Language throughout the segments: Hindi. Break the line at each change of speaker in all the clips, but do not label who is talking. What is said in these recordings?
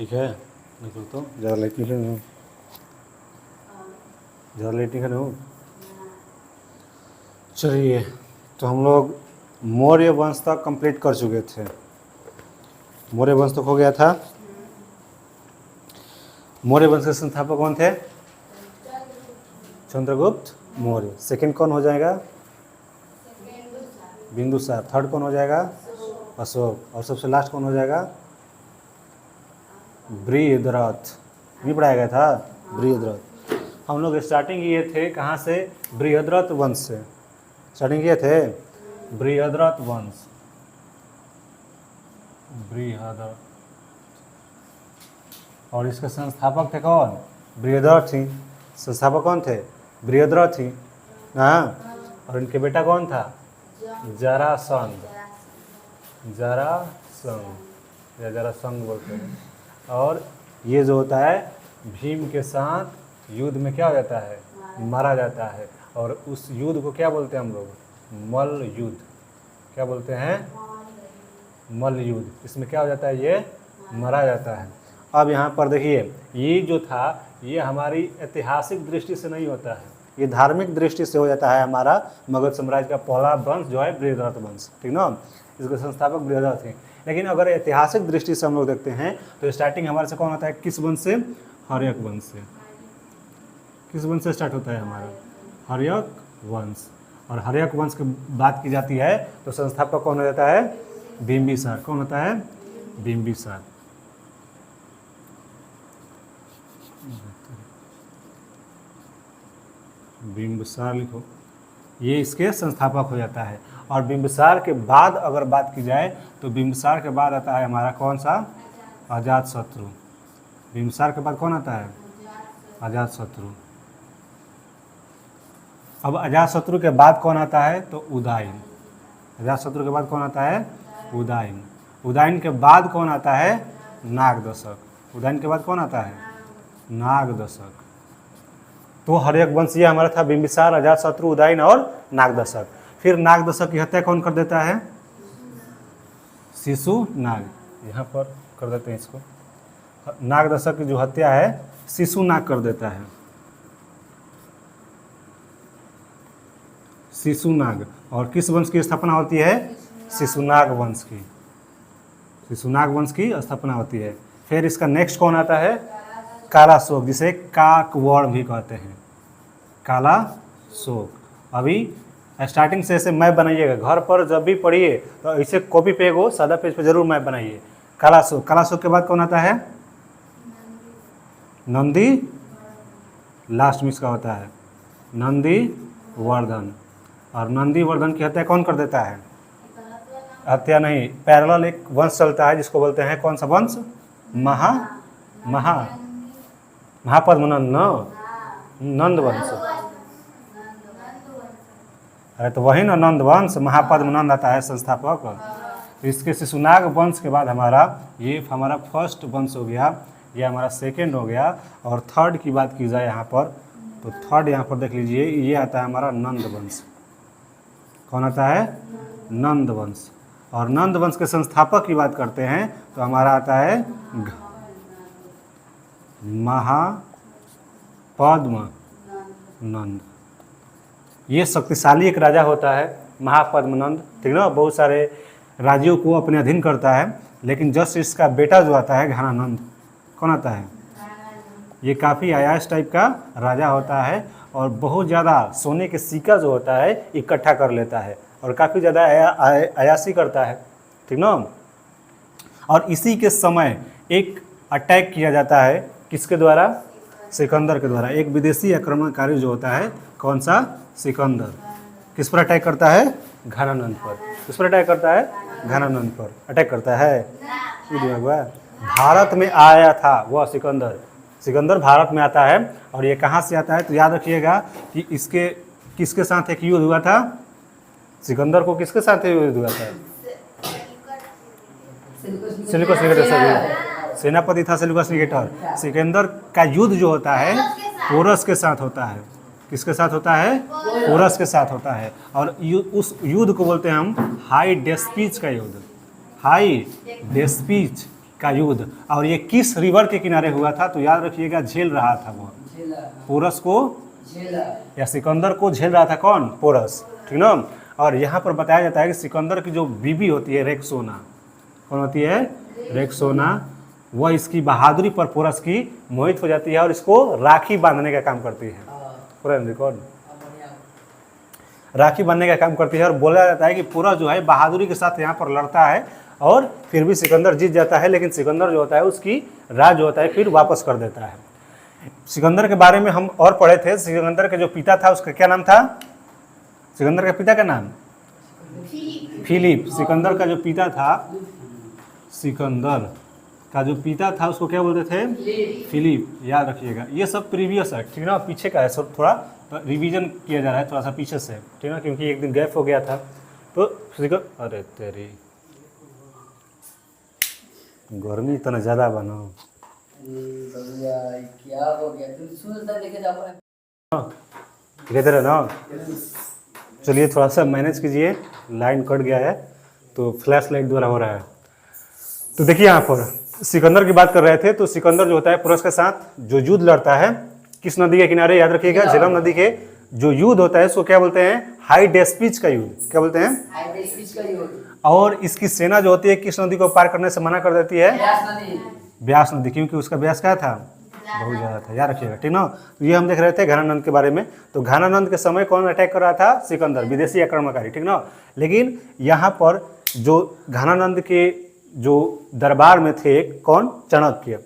ठीक है, निकलो तो ज़्यादा लेट नहीं करना, ज़्यादा लेट नहीं करना हो। चलिए, तो हम लोग मौर्य वंश तक कंप्लीट कर चुके थे। मौर्य वंश तक हो गया था। मौर्य वंश के संस्थापक कौन थे? चंद्रगुप्त मौर्य। सेकंड कौन हो जाएगा? बिंदुसार। थर्ड कौन हो जाएगा? अशोक। और सबसे लास्ट कौन हो जाएगा? बृहद्रथ। ये पढ़ाया गया था, बृहद्रथ। हम लोग स्टार्टिंग किए थे कहाँ से? बृहद्रथ वंश से स्टार्टिंग किए थे। बृहद्रथ वंश, बृहद्रथ। और इसके संस्थापक थे कौन? बृहद्रथ ही। संस्थापक कौन थे? बृहद्रथ ही ना। और इनके बेटा कौन था? जरासंध। जरासंध या जरासंध बोलते हैं। और ये जो होता है भीम के साथ युद्ध में क्या हो जाता है? मारा जाता है। और उस युद्ध को क्या बोलते हैं हम लोग? मल्ल युद्ध। क्या बोलते हैं? मल्ल युद्ध। इसमें क्या हो जाता है? ये मारा जाता है। अब यहाँ पर देखिए, ये जो था ये हमारी ऐतिहासिक दृष्टि से नहीं होता है, ये धार्मिक दृष्टि से हो जाता है। हमारा मगध साम्राज्य का पहला वंश जो है बृहद्रथ वंश, ठीक ना। इसके संस्थापक बृहद्रथ हैं। लेकिन अगर ऐतिहासिक दृष्टि से हम लोग देखते हैं तो स्टार्टिंग हमारे से कौन होता है? किस वंश से? हर्यक वंश से। किस वंश से स्टार्ट होता है हमारा? हर्यक वंश। और हर्यक वंश की बात की जाती है तो संस्थापक कौन हो जाता है? बिंबिसार। कौन होता है? बिंबिसार। बिंबिसार लिखो, ये इसके संस्थापक हो जाता है। और बिंबिसार के बाद अगर बात की जाए तो बिंबिसार के बाद आता है हमारा कौन सा? अजातशत्रु। बिंबिसार के बाद कौन आता है? अजातशत्रु। अब अजातशत्रु के बाद कौन आता है? तो उदयन। अजातशत्रु के बाद कौन आता है? उदयन। उदयन के बाद कौन आता है? नागदशक। उदयन के बाद कौन आता है? नागदशक। तो हर्यक वंश ये हमारा था बिंबिसार, अजातशत्रु, उदयन और नागदशक। फिर नागदशक की हत्या कौन कर देता है? शिशुनाग। यहाँ पर कर देते हैं इसको। नागदशक की जो हत्या है शिशुनाग कर देता है। शिशुनाग। और किस वंश की स्थापना होती है? शिशुनाग वंश की। शिशुनाग वंश की स्थापना होती है। फिर इसका नेक्स्ट कौन आता है? कालाशोक, जिसे काकवर्ण भी कहते हैं। कालाशोक। अभी स्टार्टिंग से ऐसे मैप बनाइएगा, घर पर जब भी पढ़िए तो ऐसे कॉपी पे को सादा पेज पे जरूर मैप बनाइए। कालाशोक। कालाशोक के बाद कौन आता है? नंदी। लास्ट में इसका होता है नंदी वर्धन। और नंदी वर्धन की हत्या कौन कर देता है? हत्या नहीं, पैरेलल एक वंश चलता है जिसको बोलते हैं कौन सा वंश? महापद्मनंद नंद वंश। अरे तो वही ना नंद वंश, महापद्मनंद आता है संस्थापक। इसके शिशुनाग वंश के बाद हमारा ये हमारा फर्स्ट वंश हो गया, ये हमारा सेकेंड हो गया। और थर्ड की बात की जाए यहाँ पर तो थर्ड यहाँ पर देख लीजिए, ये आता है हमारा नंद वंश। कौन आता है? नंद वंश। और नंद वंश के संस्थापक की बात करते हैं तो हमारा आता है महापद्मनंद। ये शक्तिशाली एक राजा होता है महापद्मनंद, ठीक ना। बहुत सारे राज्यों को अपने अधीन करता है। लेकिन जस्ट इसका बेटा जो आता है घनानंद, कौन आता है? ये काफ़ी अयाश टाइप का राजा होता है और बहुत ज़्यादा सोने के सिक्का जो होता है इकट्ठा कर लेता है और काफ़ी ज़्यादा अयाशी करता है, ठीक ना। और इसी के समय एक अटैक किया जाता है, किसके द्वारा? सिकंदर के द्वारा। एक विदेशी आक्रमणकारी जो होता है, कौन सा? सिकंदर। किस पर अटैक करता है? घनानंद पर। किस पर अटैक करता है? घनानंद पर अटैक करता है। भारत में आया था वह सिकंदर। सिकंदर भारत में आता है। और ये कहाँ से आता है? तो याद रखिएगा कि इसके किसके साथ एक युद्ध हुआ था? सिकंदर को किसके साथ युद्ध हुआ था? Seleucus Nicator. सेनापति था सेल्यूकस निकेटर। सिकंदर का युद्ध जो होता है पोरस के साथ होता है। किसके साथ होता है? पोरस के साथ होता है। और उस युद्ध को बोलते हैं हम हाई डेस्पीच का युद्ध। हाई डेस्पीच का युद्ध, और ये किस रिवर के किनारे हुआ था? तो याद रखिएगा, झेल रहा था वो, पोरस को या सिकंदर को झेल रहा था। कौन? पोरस, ठीक ना। और यहाँ पर बताया जाता है कि सिकंदर की जो बीबी होती है रेक्सोना, कौन होती है? रेक्सोना, वह इसकी बहादुरी पर पोरस की मोहित हो जाती है और इसको राखी बांधने का काम करती है। पूरा रिकॉर्ड, राखी बांधने का काम करती है। और बोला जाता है कि पोरस जो है बहादुरी के साथ यहाँ पर लड़ता है और फिर भी सिकंदर जीत जाता है, लेकिन सिकंदर जो होता है उसकी राज जो होता है फिर वापस कर देता है। सिकंदर के बारे में हम और पढ़े थे। सिकंदर के जो पिता था उसका क्या नाम था? सिकंदर के पिता का नाम फिलिप। सिकंदर का जो पिता था, सिकंदर का जो पिता था उसको क्या बोलते थे? फिलिप। याद रखिएगा, ये सब प्रीवियस है, ठीक ना, पीछे का है, सब थोड़ा रिवीजन किया जा रहा है थोड़ा सा पीछे से, ठीक ना, क्योंकि एक दिन गैप हो गया था। तो अरे तेरी गर्मी इतना ज़्यादा बनो,
क्या हो गया? तुम सुनता लेके जाओ
धीरे ना। चलिए थोड़ा सा मैनेज कीजिए, लाइन कट गया है तो फ्लैश लाइट द्वारा हो रहा है। तो देखिए यहाँ पर सिकंदर की बात कर रहे थे। तो सिकंदर जो होता है पोरस के साथ जो युद्ध लड़ता है, किस नदी के किनारे? याद रखिएगा, झेलम नदी के जो युद्ध होता है उसको क्या बोलते हैं? हाई डेस्पिच का युद्ध। क्या बोलते हैं?
हाई डेस्पिच का युद्ध।
और इसकी सेना जो होती है किस नदी को पार करने से मना कर देती है?
व्यास नदी।
व्यास नदी, क्योंकि उसका व्यास क्या था? बहुत ज़्यादा था। याद रखिएगा, ठीक ना। तो ये हम देख रहे थे घनानंद के बारे में। तो घनानंद के समय कौन अटैक कर रहा था? सिकंदर, विदेशी आक्रमणकारी, ठीक ना। लेकिन यहाँ पर जो घनानंद के जो दरबार में थे, कौन? चाणक्य,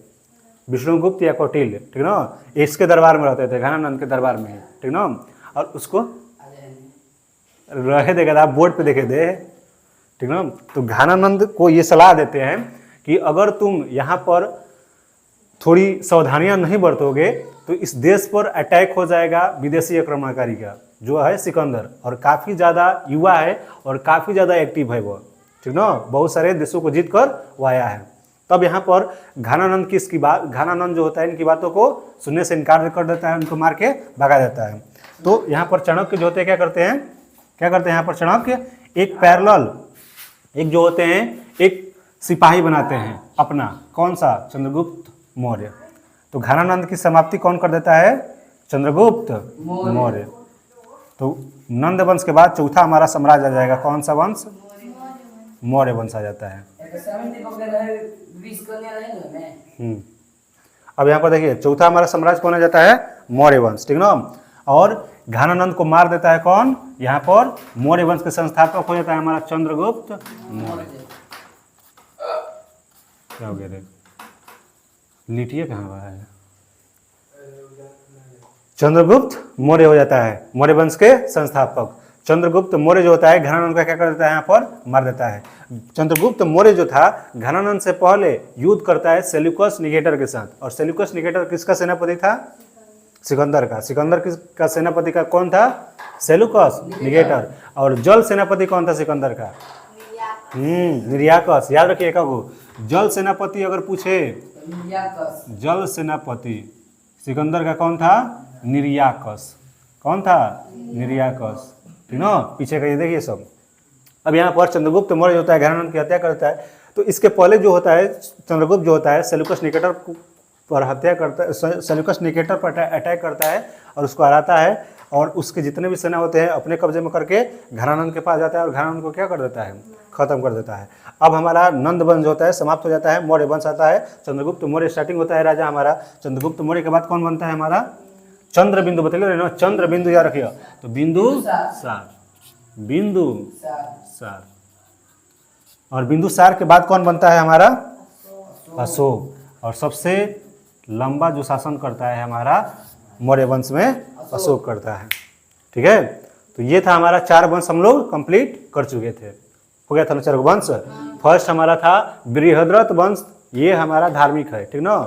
विष्णुगुप्त या कौटिल्य, ठीक ना, इसके दरबार में रहते थे, घनानंद के दरबार में, ठीक ना। और उसको रहे देगा, आप बोर्ड पे देखे दे, ठीक ना। तो घनानंद को ये सलाह देते हैं कि अगर तुम यहाँ पर थोड़ी सावधानियां नहीं बरतोगे तो इस देश पर अटैक हो जाएगा विदेशी आक्रमणकारी का, जो है सिकंदर, और काफ़ी ज़्यादा युवा है और काफ़ी ज़्यादा एक्टिव है वो, ठीक ना, बहुत सारे देशों को जीत कर वो आया है। तब यहाँ पर घनानंद की इसकी बात, घनानंद जो होता है इनकी बातों को सुनने से इनकार कर देता है, उनको मार के भगा देता है। तो यहाँ पर चाणक्य जो होते हैं क्या करते हैं? यहाँ पर चाणक्य एक पैरेलल, एक जो होते हैं एक सिपाही बनाते हैं अपना, कौन सा? चंद्रगुप्त मौर्य। तो घनानंद की समाप्ति कौन कर देता है? चंद्रगुप्त मौर्य। तो नंद वंश के बाद चौथा हमारा साम्राज्य आ जाएगा, कौन सा वंश? मौर्य वंश आ जाता है। अब यहाँ पर देखिए चौथा हमारा साम्राज्य कौन आ जाता है? मौर्य वंश, ठीक ना। और घनानंद को मार देता है कौन? यहाँ पर मौर्य वंश के संस्थापक हो जाता है हमारा चंद्रगुप्त मौर्य। क्या हो गया रे? लिटिए कहाँ हुआ है? चंद्रगुप्त मौर्य हो जाता है, मौर्य वंश के संस्थापक। चंद्रगुप्त मौर्य जो होता है घनानंद का क्या कर देता है? यहाँ पर मार देता है। चंद्रगुप्त मौर्य जो था घनानंद से पहले युद्ध करता है सेल्यूकस निकेटर के साथ। और सेल्यूकस निकेटर किसका सेनापति था? सिकंदर का। सिकंदर का सेनापति का कौन था? Seleucus Nicator. और जल सेनापति कौन था सिकंदर का? निर्याकस। याद रखिएगा, वो जल सेनापति अगर पूछे, जल सेनापति सिकंदर का कौन था? निर्याकस। कौन था? निर्याकस, ठीक ना। पीछे का ये देखिए सब। अब यहाँ पर चंद्रगुप्त मौर्य जो होता है घनानंद की हत्या करता है। तो इसके पहले जो होता है चंद्रगुप्त जो होता है सेल्यूकस निकेटर पर हत्या करता है, सेल्यूकस निकेटर पर अटैक करता है और उसको हराता है। और उसके जितने भी सेना होते हैं अपने कब्जे में करके घनानंद के पास जाता है और घनानंद को क्या कर देता है? खत्म कर देता है। अब हमारा नंद वंश होता है समाप्त हो जाता है, मौर्य वंश आता है, चंद्रगुप्त मौर्य स्टार्टिंग होता है राजा हमारा। चंद्रगुप्त मौर्य के बाद कौन बनता है हमारा? चंद्रबिंदु। बता ना, चंद्रबिंदु याद रखिए। तो बिंदुसार, बिंदुसार। और बिंदुसार के बाद कौन बनता है हमारा? अशोक। और सबसे लंबा जो शासन करता है हमारा मौर्य वंश में अशोक करता है, ठीक है। तो ये था हमारा 4 वंश हम लोग कंप्लीट कर चुके थे। हो गया था ना 4 वंश। फर्स्ट हमारा था बृहद्रथ वंश, ये हमारा धार्मिक है, ठीक ना।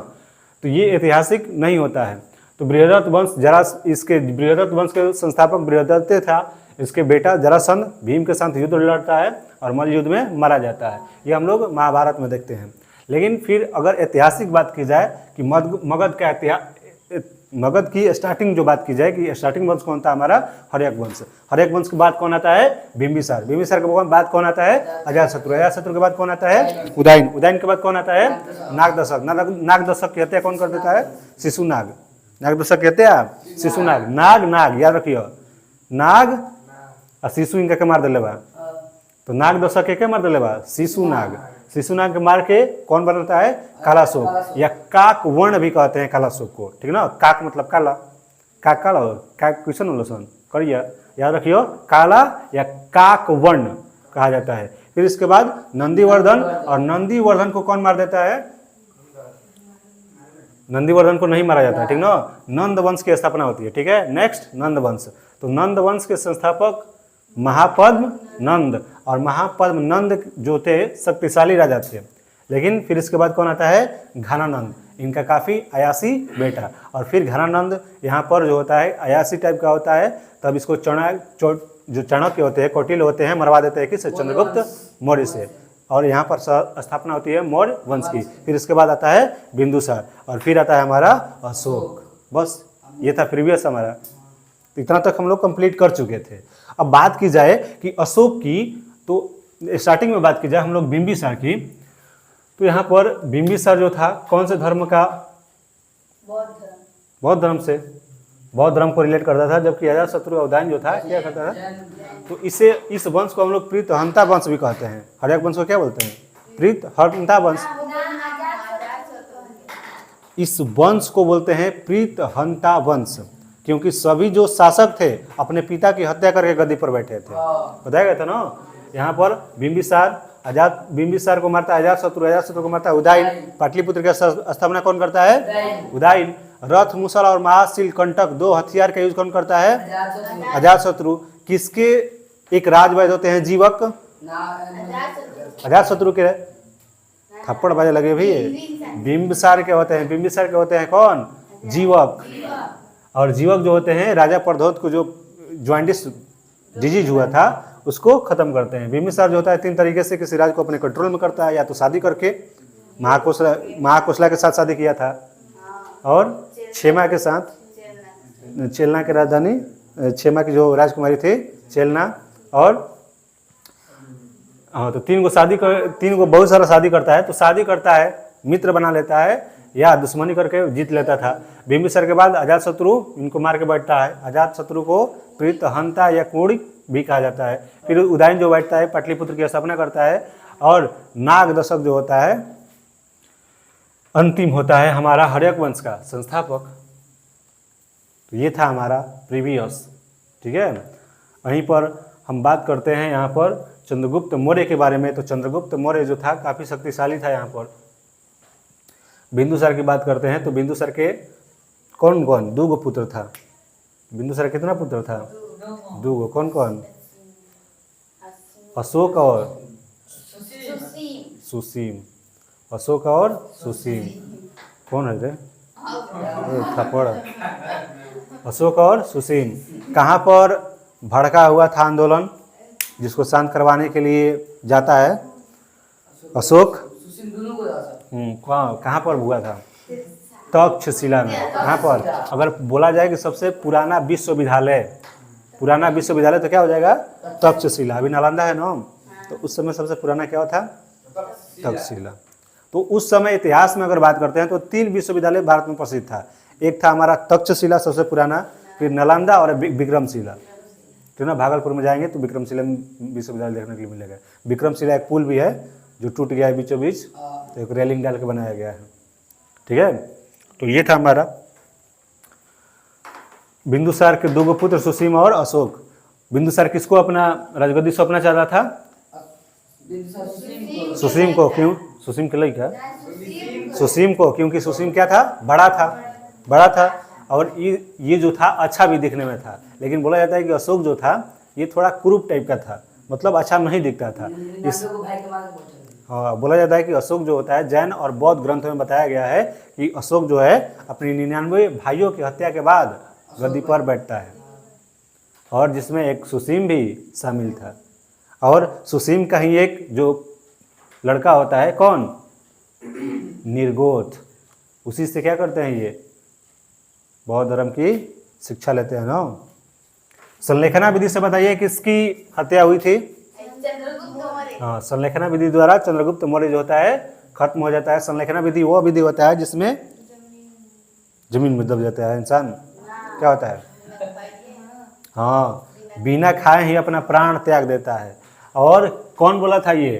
तो ये ऐतिहासिक नहीं होता है। तो बृहद्रथ वंश बृहद्रथ वंश के संस्थापक बृहद्रथ था। इसके बेटा जरासंध भीम के साथ युद्ध लड़ता है और मल्ल युद्ध में मारा जाता है। ये हम लोग महाभारत में देखते हैं। लेकिन फिर अगर ऐतिहासिक बात की जाए कि मगध का मगध की स्टार्टिंग जो बात की जाए कि स्टार्टिंग वंश कौन था हमारा, हर्यक वंश। हर्यक वंश के बाद कौन आता है, बिंबिसार। बिंबिसार के बाद कौन आता है, अजातशत्रु। अजातशत्रु के बाद कौन आता है, उदयन। उदयन के बाद कौन आता है, नागदशक। नागदशक कहते हैं कौन कर देता है, शिशुनाग। नागदशक कहते हैं शिशुनाग। नाग नाग याद रखियो, नाग और शिशु इनका के मार दिले बा, तो नागदशक के मार दिले बा, शिशुनाग। शिशुनाग के मार के कौन बनता है, कालाशोक, या काक वर्ण भी कहते हैं कालाशोक को, ठीक ना। काक मतलब काला, काक काला और काक क्वेश्चन लोसन करिए, याद रखियो, काला या काक वर्ण कहा जाता है। फिर इसके बाद नंदीवर्धन, और नंदीवर्धन को कौन मार देता है, नंदीवर्धन को नहीं मारा जाता है, ठीक ना। नंद वंश की स्थापना होती है, ठीक है। नेक्स्ट नंद वंश। तो नंद वंश के संस्थापक महापद्म नंद, और महापद्म नंद जो थे शक्तिशाली राजा थे। लेकिन फिर इसके बाद कौन आता है, घनानंद। इनका काफ़ी अयासी बेटा। और फिर घनानंद यहाँ पर जो होता है अयासी टाइप का होता है, तब इसको जो चाणक्य होते हैं, कौटिल्य होते हैं, मरवा देते हैं किससे, चंद्रगुप्त मौर्य से। और यहाँ पर स्थापना होती है मौर्य वंश की। फिर इसके बाद आता है बिंदुसार, और फिर आता है हमारा अशोक। बस ये था प्रीवियस हमारा, इतना तक हम लोग कंप्लीट कर चुके थे। अब बात की जाए कि अशोक की, तो स्टार्टिंग में बात की जाए हम लोग बिंबिसार की, तो यहाँ पर बिंबिसार जो था कौन से धर्म का, बौद्ध धर्म से, बौद्ध धर्म को रिलेट करता था। जबकि अजातशत्रु और उदयन जो था क्या करता था, तो इसे इस वंश को हम लोग प्रीतहंता वंश भी कहते हैं। हर्यक वंश को क्या बोलते हैं, प्रीतहंता वंश। इस वंश को बोलते हैं प्रीतहंता वंश, क्योंकि सभी जो शासक थे अपने पिता की हत्या करके गद्दी पर बैठे थे, बताया गया था ना। यहाँ पर बिंबिसार को मारता है अजातशत्रु, अजातशत्रु को मारता है उदयन। पाटलिपुत्र की स्थापना कौन करता है, उदयन। रथ, मुसल और महाशील कंटक, दो हथियार का यूज कौन करता है, अजातशत्रु। किसके एक राजवैद्य होते हैं, जीवक, अजातशत्रु के। थप्पड़ बाजे लगे भी। बिंबिसार के होते हैं, बिंबिसार के होते हैं कौन, जीवक। और जीवक जो होते हैं राजा प्रद्योत को जो जॉइंटिस डिजीज हुआ था उसको खत्म करते हैं। बिंबिसार जो होता है 3 तरीके से किसी राज को अपने कंट्रोल में करता है, या तो शादी करके, महाकोशला के साथ शादी किया था, और क्षेमा के साथ, चेलना की राजधानी, क्षेमा की जो राजकुमारी थी चेलना, और हाँ, तो 3 को बहुत सारा शादी करता है। तो शादी करता है, मित्र बना लेता है, या दुश्मनी करके जीत लेता था। बिंबिसार के बाद अजातशत्रु इनको मार के बैठता है। अजातशत्रु को प्रीतहंता या कूड़ी भी कहा जाता है। फिर उदयन जो बैठता है पाटलिपुत्र की स्थापना करता है, और नागदशक जो होता है अंतिम होता है हमारा हर्यक वंश का संस्थापक। तो ये था हमारा प्रीवियस, ठीक है। वहीं पर हम बात करते हैं यहाँ पर चंद्रगुप्त मौर्य के बारे में। तो चंद्रगुप्त मौर्य जो था काफ़ी शक्तिशाली था। यहाँ पर बिंदुसार की बात करते हैं, तो बिंदुसार के कौन कौन, 2 पुत्र था। बिंदुसार कितना पुत्र था, 2। कौन कौन, अशोक और सुसीम। अशोक और सुसीम कौन है रे, थप्पड़। अशोक और सुसीम। कहाँ पर भड़का हुआ था आंदोलन, जिसको शांत करवाने के लिए जाता है अशोक, कहाँ पर हुआ था, तक्षशिला में। कहाँ पर, अगर बोला जाए कि सबसे पुराना विश्वविद्यालय, पुराना विश्वविद्यालय तो क्या हो जाएगा, तक्षशिला। अभी नालंदा है ना, तो उस समय सबसे पुराना क्या था, तक्षशिला। तो उस समय इतिहास में अगर बात करते हैं तो 3 विश्वविद्यालय भारत में प्रसिद्ध था। एक था हमारा तक्षशिला सबसे पुराना, फिर नालंदा और विक्रमशिला। तो ना भागलपुर में जाएंगे तो विक्रमशिला विश्वविद्यालय देखने के लिए मिलेगा। विक्रमशिला एक पुल भी है जो टूट गया है बीचों बीच, तो एक रेलिंग डाल के बनाया गया है, ठीक है। तो ये था हमारा बिंदुसार के 2 पुत्र सुसीम और अशोक। बिंदुसार किसको अपना राजगद्दी सौंपना चाह रहा था, सुसीम को। क्यों, सुसीम के लिए क्या, सुसीम को, क्योंकि सुसीम क्या था, बड़ा था और ये जो था अच्छा भी दिखने में था। लेकिन बोला जाता है कि अशोक जो था ये थोड़ा कुरूप टाइप का था, मतलब अच्छा नहीं दिखता था। इस हाँ, बोला जाता है कि अशोक जो होता है, जैन और बौद्ध ग्रंथों में बताया गया है कि अशोक जो है अपनी 99 भाइयों की हत्या के बाद गद्दी पर बैठता है, और जिसमें एक सुसीम भी शामिल था। और सुसीम का ही एक जो लड़का होता है, कौन, निर्गोथ, उसी से क्या करते हैं ये बौद्ध धर्म की शिक्षा लेते हैं ना। संलेखना विधि से बताइए किसकी हत्या हुई थी? हाँ, संलेखना विधि द्वारा चंद्रगुप्त मौर्य जो होता है खत्म हो जाता है। संलेखना विधि वो विधि होता है जिसमें जमीन में दब जाता है इंसान। क्या होता है? हाँ, बिना खाए ही अपना प्राण त्याग देता है। और कौन बोला था ये?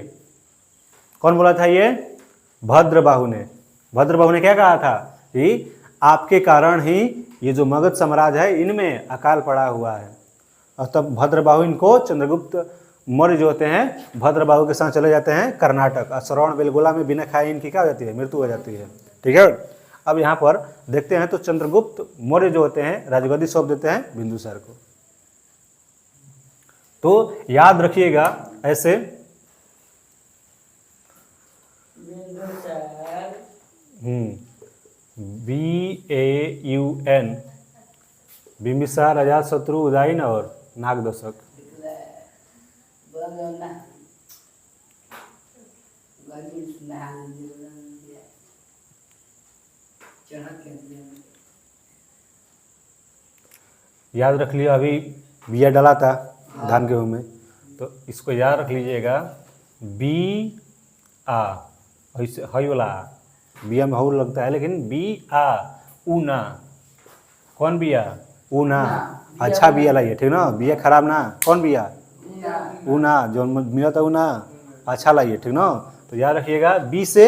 कौन बोला था ये? भद्रबाहु ने। भद्रबाहु ने क्या कहा था कि आपके कारण ही ये जो मगध साम्राज्य है इनमें अकाल पड़ा हुआ है। और तब भद्रबाहु इनको चंद्रगुप्त मौर्य जो होते हैं भद्रबाहु के साथ चले जाते हैं कर्नाटक। और श्रवण बेलगोला में बिना खाए इनकी क्या हो जाती है? मृत्यु हो जाती है। ठीक है, अब यहाँ पर देखते हैं तो चंद्रगुप्त मौर्य जो होते हैं राजगद्दी सौंप देते हैं बिंदुसार को। तो याद रखिएगा ऐसे BAUN बिंबिसार, अजातशत्रु, उदयन और नागदशक। याद रख लिया, अभी बिया डाला था धान गेहूँ में, तो इसको याद रख लीजिएगा। बी आ ऐसे हई वाला बिया में हऊ लगता है, लेकिन बी आ ऊना। कौन बिया? ऊना। अच्छा बिया लाइए, ठीक ना? बिया खराब ना। कौन बिया? ऊना, जो मिला था ऊना अच्छा लाइए, ठीक ना? तो याद रखिएगा, बी से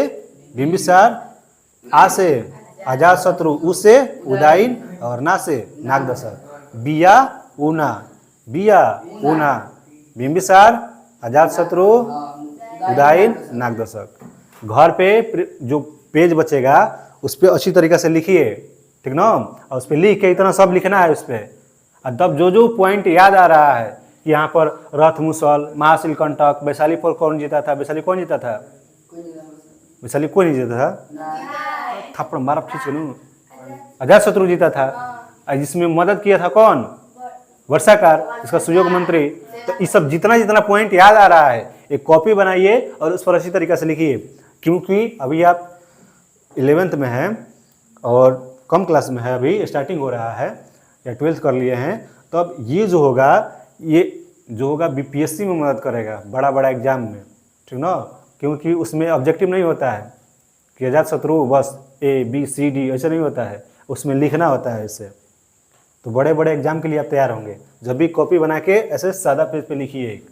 बिंबिसार, आ से अजातशत्रु, उ से उदयन और ना से नागदशक। बिया ऊना, बिया ऊना, बिंबिसार, अजातशत्रु, उदयन, नागदशक। घर पे जो पेज बचेगा उस पर अच्छी तरीके से लिखिए, ठीक ना? और उस पर लिख के इतना सब लिखना है उस पर। और तब जो पॉइंट याद आ रहा है कि यहाँ पर रथ मुसल, महाशिल कंटक, वैशाली पर कौन जीता था? वैशाली कौन जीता था? वैशाली कोई नहीं जीता था। थप्पड़ मारा खींच के, अजातशत्रु जीता था। जिसमें मदद किया था कौन? वर्षाकार, इसका सुयोग मंत्री। तो ये सब जितना पॉइंट याद आ रहा है एक कॉपी बनाइए और उस पर अच्छी तरीके से लिखिए। क्योंकि अभी आप 11th में हैं और कम क्लास में है, अभी स्टार्टिंग हो रहा है या 12th कर लिए हैं, तो अब ये जो होगा BPSC में मदद करेगा, बड़ा एग्जाम में, ठीक ना? क्योंकि उसमें ऑब्जेक्टिव नहीं होता है कि अजातशत्रु बस ABCD ऐसा नहीं होता है, उसमें लिखना होता है ऐसे। तो बड़े एग्जाम के लिए आप तैयार होंगे। जब भी कॉपी बना के ऐसे सादा पेज पे लिखिए,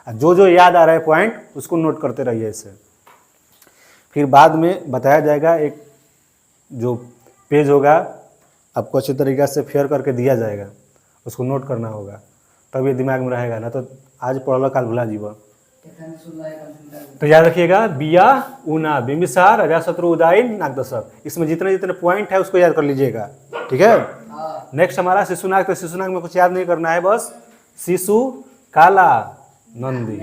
जो याद आ रहा है पॉइंट उसको नोट करते रहिए ऐसे। फिर बाद में बताया जाएगा, एक जो पेज होगा आपको अच्छी तरीक़े से फेयर करके दिया जाएगा, उसको नोट करना होगा, तब ये दिमाग में रहेगा, ना तो आज पढ़ल काल भुला जीव। तो याद रखिएगा, बिया ऊना, बिंबिसार, अजातशत्रु, उदयन, नागदशक। इसमें जितने पॉइंट है उसको याद कर लीजिएगा, ठीक है? नेक्स्ट हमारा शिशुनाग। तो शिशुनाग में कुछ याद नहीं करना है, बस शिशु काला नंदी।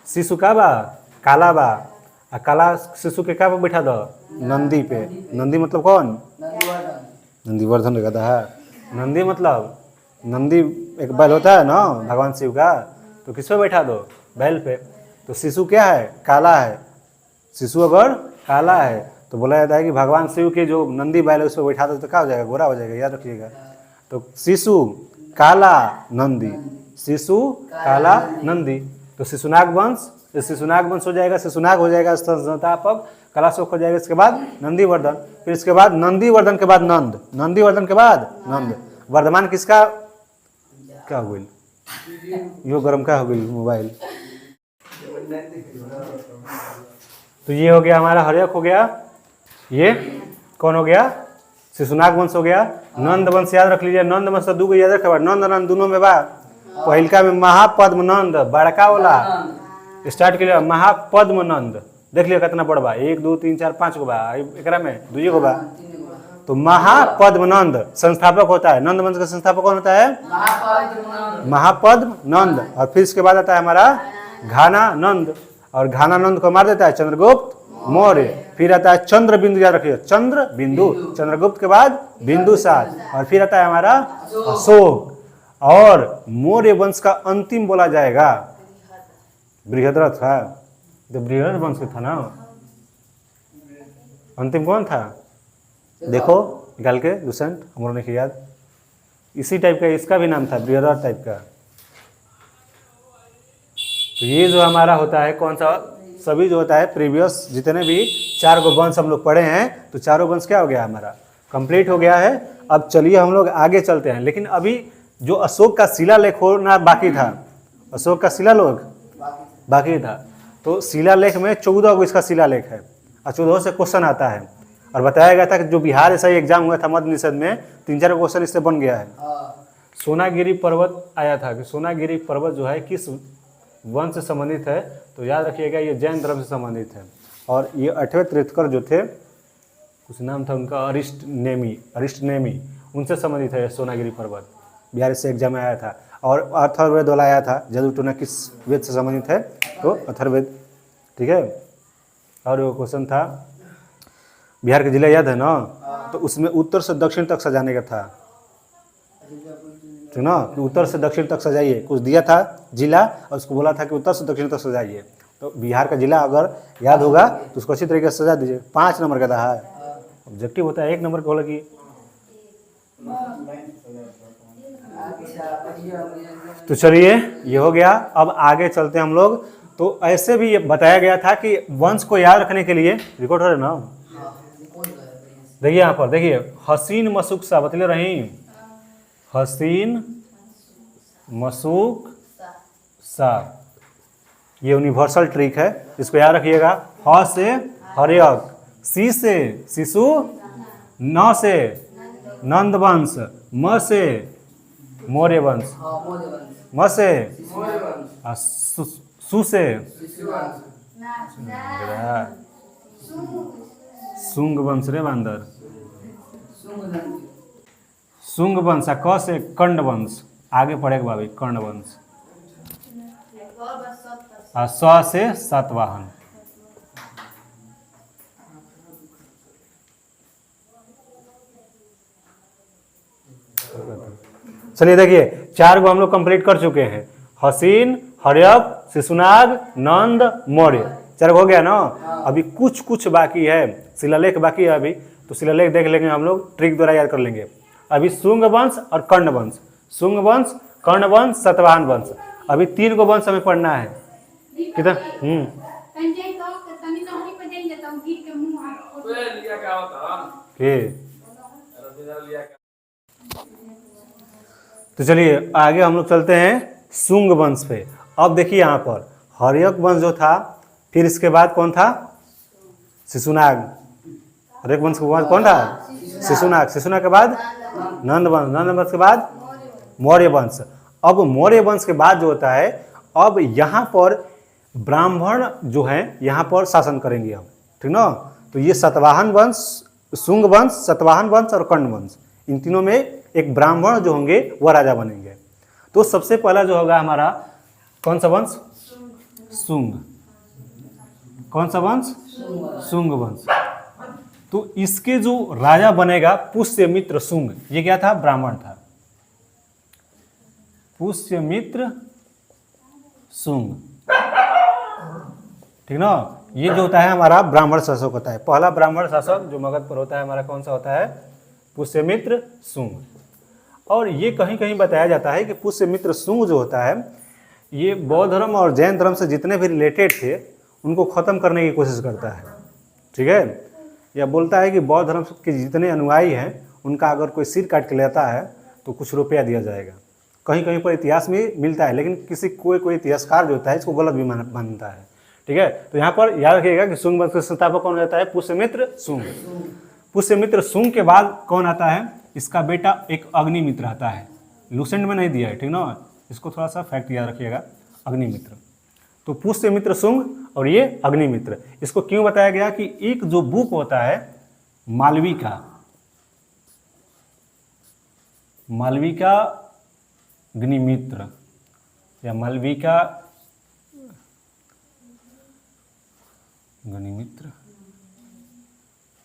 शिशु का बा काला बा, आ काला शिशु के का पे बैठा दो? नंदी पे। नंदी मतलब कौन? नंदीवर्धन कहता है। नंदी मतलब नंदी एक बैल होता है ना भगवान शिव का, तो किस पे बैठा दो? बैल पे। तो शिशु क्या है? काला है। शिशु अगर काला है तो बोला जाता है कि भगवान शिव के जो नंदी बैल है उस पर बैठा दो तो क्या हो जाएगा? गोरा हो जाएगा। याद रखिएगा। तो शिशु काला नंदी, शिशु काला नंदी। तो शिशुनाग वंश, शिशुनाग वंश हो जाएगा, शिशुनाग हो जाएगा संस्थापक, कलाशोक हो जाएगा, इसके बाद नंदीवर्धन, फिर इसके बाद नंदीवर्धन के बाद नंद, नंदीवर्धन के बाद नंद। वर्धमान किसका? क्या हो गई? यो गरम क्या हो गई मोबाइल? तो ये हो गया हमारा हर्यक हो गया। ये कौन हो गया? शिशुनाग वंश हो गया। नंद वंश याद रख लीजिए। नंद वंश दू याद रखे, नंद नंद दोनों में बा। पहिलका में महापद्म नंद बड़का वाला स्टार्ट के लिए महापद्म नंद, देख लियो कितना बड़ बा, 1 2 3 4 5 गो बा, एकरा में 2 गो बा। तो महापद्म नंद संस्थापक होता है। नंद वंश का संस्थापक कौन होता है? महापद्म नंद। और फिर इसके बाद आता है हमारा घाना नंद, और घाना नंद को मार देता है चंद्रगुप्त मौर्य। फिर आता है चंद्र बिंदु, याद रखिए चंद्र बिंदु, चंद्रगुप्त के बाद बिंदुसार, और फिर आता है हमारा अशोक। और मौर्य वंश का अंतिम बोला जाएगा बृहद्रथ था। तो बृहद वंश था ना, अंतिम कौन था? देखो निकाल के लुसेंट, हम लोगों ने किया याद। इसी टाइप का इसका भी नाम था, ब्रियर टाइप का। तो ये जो हमारा होता है कौन सा, सभी जो होता है प्रीवियस जितने भी 4 गो वंश हम लोग पढ़े हैं, तो चारों वंश क्या हो गया हमारा, कंप्लीट हो गया है। अब चलिए हम लोग आगे चलते हैं। लेकिन अभी जो अशोक का शिलालेख होना बाकी था, अशोक का शिलालेख बाकी था, तो शिलालेख में 14 गो इसका शिलालेख है और 14 से क्वेश्चन आता है। और बताया गया था कि जो बिहार ऐसा ही एग्जाम हुआ था मध्य निषद में, 3-4 क्वेश्चन इससे बन गया है। सोनागिरी पर्वत आया था कि सोनागिरी पर्वत जो है किस वंश से संबंधित है, तो याद रखिएगा ये जैन धर्म से संबंधित है। और ये 8वें तीर्थंकर जो थे, कुछ नाम था उनका, अरिष्टनेमी, उनसे संबंधित है सोनागिरी पर्वत। बिहार से एग्जाम में आया था। और अथर्ववेद वाला आया था, जदुटोना किस वेद से संबंधित है, तो अथर्ववेद, ठीक है। और वो क्वेश्चन था बिहार के जिला याद है ना, तो उसमें उत्तर से दक्षिण तक सजाने का था, ठीक ना। उत्तर से दक्षिण तक सजाइए, कुछ दिया था जिला और उसको बोला था कि उत्तर से दक्षिण तक सजाइए। तो बिहार का जिला अगर याद होगा तो उसको अच्छी तरीके से सजा दीजिए। 5 नंबर का था, ऑब्जेक्टिव होता है 1 नंबर का होला कि। तो चलिए ये हो गया। अब आगे चलते हैं हम लोग। तो ऐसे भी ये बताया गया था कि वंश को याद रखने के लिए, रिकॉर्ड हो रहा है ना, देखिए यहाँ पर देखिए, हसीन मसूक सा बतले रही, हसीन मसूक सा, ये यूनिवर्सल ट्रिक है, इसको याद रखिएगा। ह से हर्यक, सी से शिशु, न से नंद वंश, म से मौर्य वंश, म से सु से सुंग वंश रे बांदर, सुंग वंश, क से कंड वंश, आगे पढ़ेगा भाभी, कंड वंश, और स से सातवाहन। चलिए देखिए 4 गो हम लोग कंप्लीट कर चुके हैं, हसीन, हर्यक, शिशुनाग, नंद, मौर्य, 4 गो हो गया ना। अभी कुछ बाकी है, शिलालेख बाकी है अभी, तो शिलालेख देख लेंगे हम लोग, ट्रिक द्वारा याद कर लेंगे। अभी शुंग वंश और कर्ण वंश, शुंग वंश, कर्ण वंश, सातवाहन वंश, अभी 3 गो वंश हमें पढ़ना है। कितना तो चलिए आगे हम लोग चलते हैं शुंग वंश पे। अब देखिए यहाँ पर हर्यक वंश जो था, फिर इसके बाद कौन था, शिशुनाग। हर्यक वंश के बाद कौन था, शिशुनाग। शिशुनाग के बाद नंद वंश, नंद वंश के बाद मौर्य वंश। अब मौर्य वंश के बाद जो होता है, अब यहाँ पर ब्राह्मण जो हैं यहाँ पर शासन करेंगे अब, ठीक ना। तो ये सातवाहन वंश, शुंग वंश, सातवाहन वंश और कर्ण वंश, इन तीनों में एक ब्राह्मण जो होंगे वह राजा बनेंगे। तो सबसे पहला जो होगा हमारा कौन सा वंश, शुंग। कौन सा वंश, शुंग वंश। तो इसके जो राजा बनेगा पुष्यमित्र शुंग, ये क्या था, ब्राह्मण था, पुष्यमित्र शुंग, ठीक ना। ये जो होता है हमारा ब्राह्मण शासक होता है। पहला ब्राह्मण शासक जो मगध पर होता है हमारा कौन सा होता है, पुष्यमित्र शुंग। और ये कहीं कहीं बताया जाता है कि पुष्यमित्र शुंग जो होता है, ये बौद्ध धर्म और जैन धर्म से जितने भी रिलेटेड थे उनको ख़त्म करने की कोशिश करता है, ठीक है। या बोलता है कि बौद्ध धर्म के जितने अनुयायी हैं उनका अगर कोई सिर काट के लेता है तो कुछ रुपया दिया जाएगा। कहीं कहीं पर इतिहास में मिलता है, लेकिन किसी कोई इतिहासकार जो होता है इसको गलत भी मानता है, ठीक है। तो यहाँ पर याद रखिएगा कि शुंग वंश का संस्थापक कौन रहता है, पुष्यमित्र शुंग। पुष्यमित्र शुंग के बाद कौन आता है, इसका बेटा एक अग्निमित्र आता है, लुसेंट में नहीं दिया है, ठीक ना। इसको थोड़ा सा फैक्ट याद रखिएगा, अग्निमित्र। तो पुष्यमित्र शुंग और ये अग्निमित्र। इसको क्यों बताया गया कि एक जो बुक होता है मालविका अग्निमित्र या मालविका अग्निमित्र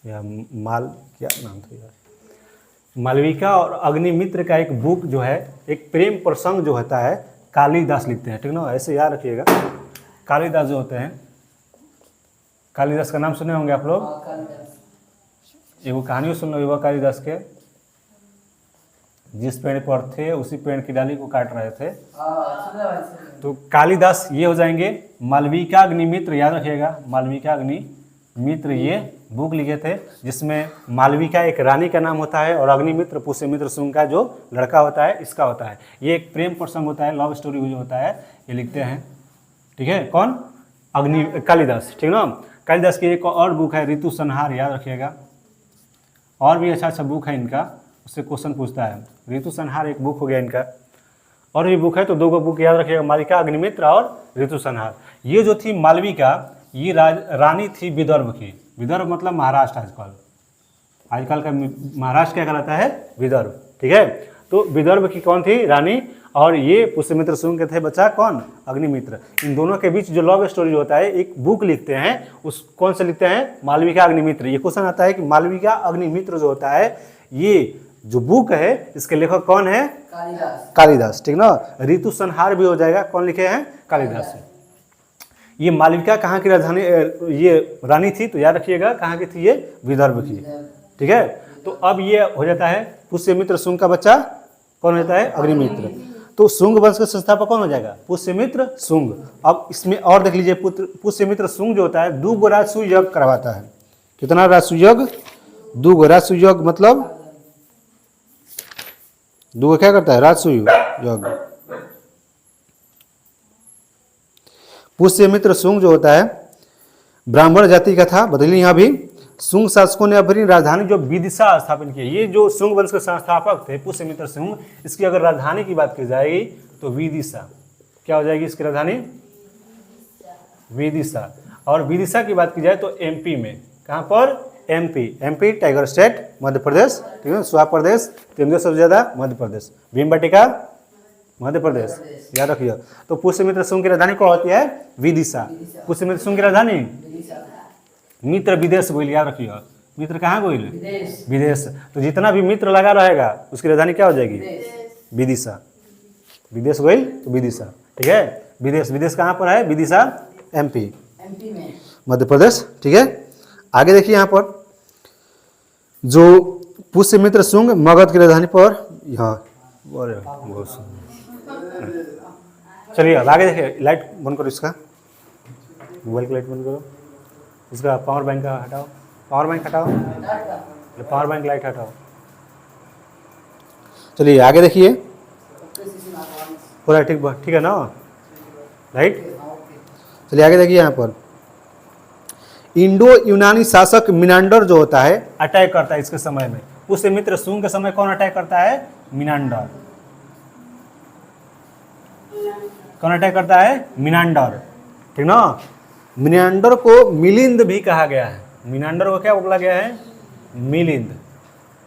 या क्या नाम था यार, मालविका और अग्निमित्र का एक बुक जो है, एक प्रेम प्रसंग जो होता है, कालिदास लिखते हैं, ठीक ना। ऐसे याद रखिएगा, कालिदास जो होते हैं, कालिदास का नाम सुने होंगे आप लोग, एगो कहानियों सुन लो युवा कालिदास के। जिस पेड़ पर थे उसी पेड़ की डाली को काट रहे थे।
सुन रहे भाई, सुन रहे।
तो कालिदास ये हो जाएंगे। मालविका अग्निमित्र, याद रखिएगा, मालविका अग्निमित्र ये बुक लिखे थे, जिसमें मालविका एक रानी का नाम होता है और अग्निमित्र पुष्यमित्र शुंग का जो लड़का होता है इसका होता है। ये एक प्रेम प्रसंग होता है, लव स्टोरी जो होता है ये लिखते हैं। ठीक है, कौन? कालिदास। ठीक ना। कालिदास की एक और बुक है ऋतु संहार, याद रखिएगा। और भी अच्छा बुक है इनका, उससे क्वेश्चन पूछता है। ऋतु संहार एक बुक हो गया इनका। और भी बुक है तो 2 बुक याद रखिएगा, मालविका अग्निमित्र और ऋतु संहार। ये जो थी मालविका, ये रानी थी विदर्भ की। विदर्भ मतलब महाराष्ट्र। आजकल का महाराष्ट्र क्या कहलाता है? विदर्भ। ठीक है, तो विदर्भ की कौन थी? रानी। और ये पुष्यमित्र शुंग के थे बच्चा कौन? अग्निमित्र। इन दोनों के बीच जो लव स्टोरी होता है एक बुक लिखते हैं, उस कौन से लिखते हैं? मालविका अग्निमित्र। ये क्वेश्चन आता है कि मालविका अग्निमित्र जो होता है, ये जो बुक है इसके लेखक कौन है? कालिदास। ठीक ना। ऋतु संहार भी हो जाएगा, कौन लिखे हैं? कालिदास। ये मालविका कहाँ की राजधानी, ये रानी थी, तो याद रखिएगा कहाँ की थी? ये विदर्भ की। ठीक है, तो अब ये हो जाता है पुष्यमित्र शुंग का बच्चा कौन होता है? अग्निमित्र। तो शुंग वंश का संस्थापक कौन हो जाएगा? पुष्यमित्र शुंग। अब इसमें और देख लीजिए, पुष्यमित्र शुंग जो होता है 2 राजसूय यज्ञ करवाता है। कितना राजसूय यज्ञ? 2 राजसूय यज्ञ, मतलब 2 क्या करता है? राजसूय यज्ञ। पुष्यमित्र शुंग जो होता है ब्राह्मण जाति का था। बदली यहाँ भी शुंग शासकों ने अपनी राजधानी जो विदिशा स्थापित की। ये जो शुंग वंश के संस्थापक थे पुष्यमित्र शुंग, इसकी अगर राजधानी की बात की जाएगी तो विदिशा। क्या हो जाएगी इसकी राजधानी? विदिशा। और विदिशा की बात की जाए तो एमपी में, कहाँ पर? MP tiger state, Madhya Pradesh. ठीक है, स्वाप प्रदेश, केंद्रीय सबसे ज्यादा मध्य प्रदेश, भीमबटिका मध्य प्रदेश, याद रखिए। तो पुष्यमित्र शुंग की राजधानी कौन होती है? विदिशा। पुष्यमित्र शुंग की राजधानी मित्र विदेश गोइल, याद रखिए। मित्र कहाँ गोइल? विदेश। तो जितना भी मित्र लगा रहेगा उसकी राजधानी क्या हो जाएगी? विदिशा। विदेश गोइल तो विदिशा। ठीक है, विदेश। विदेश कहाँ पर है? विदिशा, एमपी
में,
मध्य प्रदेश। ठीक है, आगे देखिए यहाँ पर जो पुष्यमित्र शुंग मगध की राजधानी पर यहाँ। चलिए अब आगे देखिए। लाइट बंद करो, इसका मोबाइल की लाइट बंद करो, इसका पावर बैंक का हटाओ, पावर बैंक हटाओ, पावर बैंक लाइट हटाओ। चलिए आगे देखिए, पूरा ठीक है ना लाइट। चलिए आगे देखिए यहाँ पर इंडो यूनानी शासक मिनांडर जो होता है अटैक करता है इसके समय में। पुष्यमित्र शुंग के समय कौन अटैक करता है? मिनांडर। कौन अटैक करता है? मिनांडर। ठीक ना। मिनांडर को मिलिंद भी कहा गया है। मिनांडर को क्या बोला गया है? मिलिंद।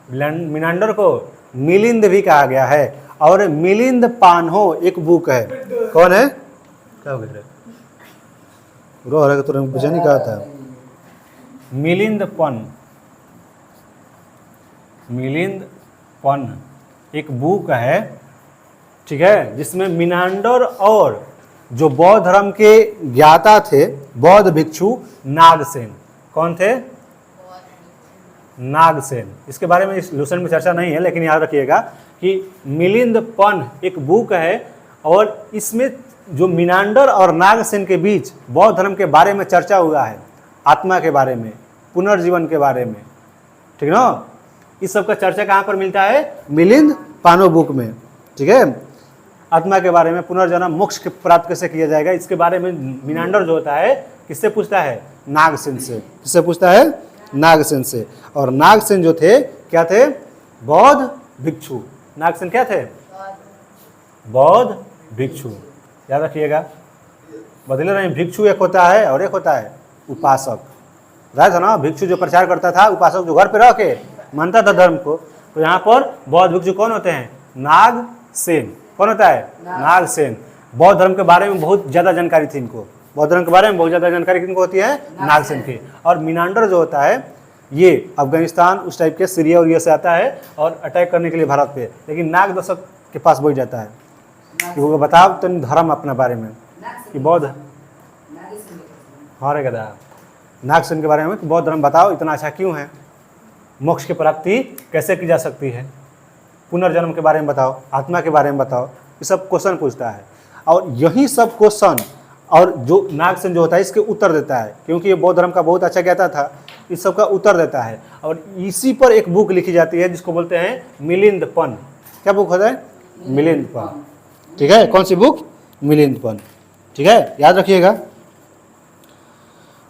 मिनांडर को मिलिंद भी कहा गया है। और मिलिंद पान्हो एक बुक है। कौन है? क्या हो गया? रो रहा है तो मुझे नहीं कहा था। मिलिंद पन एक बुक है, ठीक है, जिसमें मिनांडर और जो बौद्ध धर्म के ज्ञाता थे बौद्ध भिक्षु नागसेन। कौन थे? नागसेन। इसके बारे में इस लेसन में चर्चा नहीं है, लेकिन याद रखिएगा कि मिलिंद पन एक बुक है और इसमें जो मिनांडर और नागसेन के बीच बौद्ध धर्म के बारे में चर्चा हुआ है, आत्मा के बारे में, पुनर्जीवन के बारे में। ठीक ना। इस सब का चर्चा कहाँ पर मिलता है? मिलिंद पानो बुक में। ठीक है, आत्मा के बारे में, पुनर्जन्म, मोक्ष के प्राप्त कैसे किया जाएगा, इसके बारे में मिनांडर जो होता है किससे पूछता है? नागसेन से। किससे पूछता है? नागसेन से। और नागसेन जो थे क्या थे? बौद्ध भिक्षु। नागसेन क्या थे? बौद्ध भिक्षु। याद रखिएगा, बदले रहे। भिक्षु एक होता है और एक होता है उपासक। राइट है ना। भिक्षु जो प्रचार करता था, उपासक जो घर पे रह के मानता था धर्म को। तो यहाँ पर बौद्ध भिक्षु कौन होते हैं? नागसेन। कौन होता है? नागसेन। बौद्ध धर्म के बारे में बहुत ज़्यादा जानकारी थी इनको। बौद्ध धर्म के बारे में बहुत ज़्यादा जानकारी किनको होती है? नागसेन की। और मिनांडर जो होता है ये अफगानिस्तान उस टाइप के सीरिया और ये से आता है और अटैक करने के लिए भारत पे, लेकिन नाग दशक के पास बैठ जाता है कि वो बताओ तो धर्म अपने बारे में कि बौद्ध। हाँ रे गदा, नागसेन के बारे में कि बौद्ध धर्म बताओ इतना अच्छा क्यों है। मोक्ष की प्राप्ति कैसे की जा सकती है, पुनर्जन्म के बारे में बताओ, आत्मा के बारे में बताओ, ये सब क्वेश्चन पूछता है। और यही सब क्वेश्चन और जो नागसेन जो होता है इसके उत्तर देता है, क्योंकि ये बौद्ध धर्म का बहुत अच्छा ज्ञाता था, इस सब का उत्तर देता है। और इसी पर एक बुक लिखी जाती है जिसको बोलते हैं मिलिंदपन। क्या बुक होता है? मिलिंदपन। ठीक है, कौन सी बुक? मिलिंदपन। ठीक है, याद रखिएगा।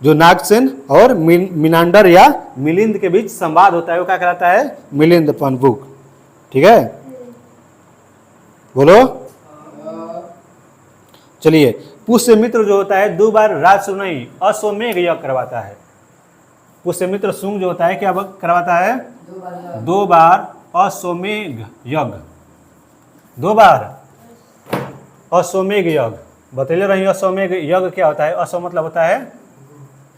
जो नागसेन और मिनांडर या मिलिंद के बीच संवाद होता है वो क्या कहलाता है? मिलिंदपन बुक। ठीक है, बोलो। चलिए, पुष्यमित्र जो होता है 2 बार राजसुनई अश्वमेघ यज्ञ करवाता है। पुष्यमित्र सुंग जो होता है क्या करवाता है? 2 बार अश्वमेघ यज्ञ। 2 बार अश्वमेघ यज्ञ। बतैले रही अश्वमेघ यज्ञ क्या होता है? अश्व मतलब होता है,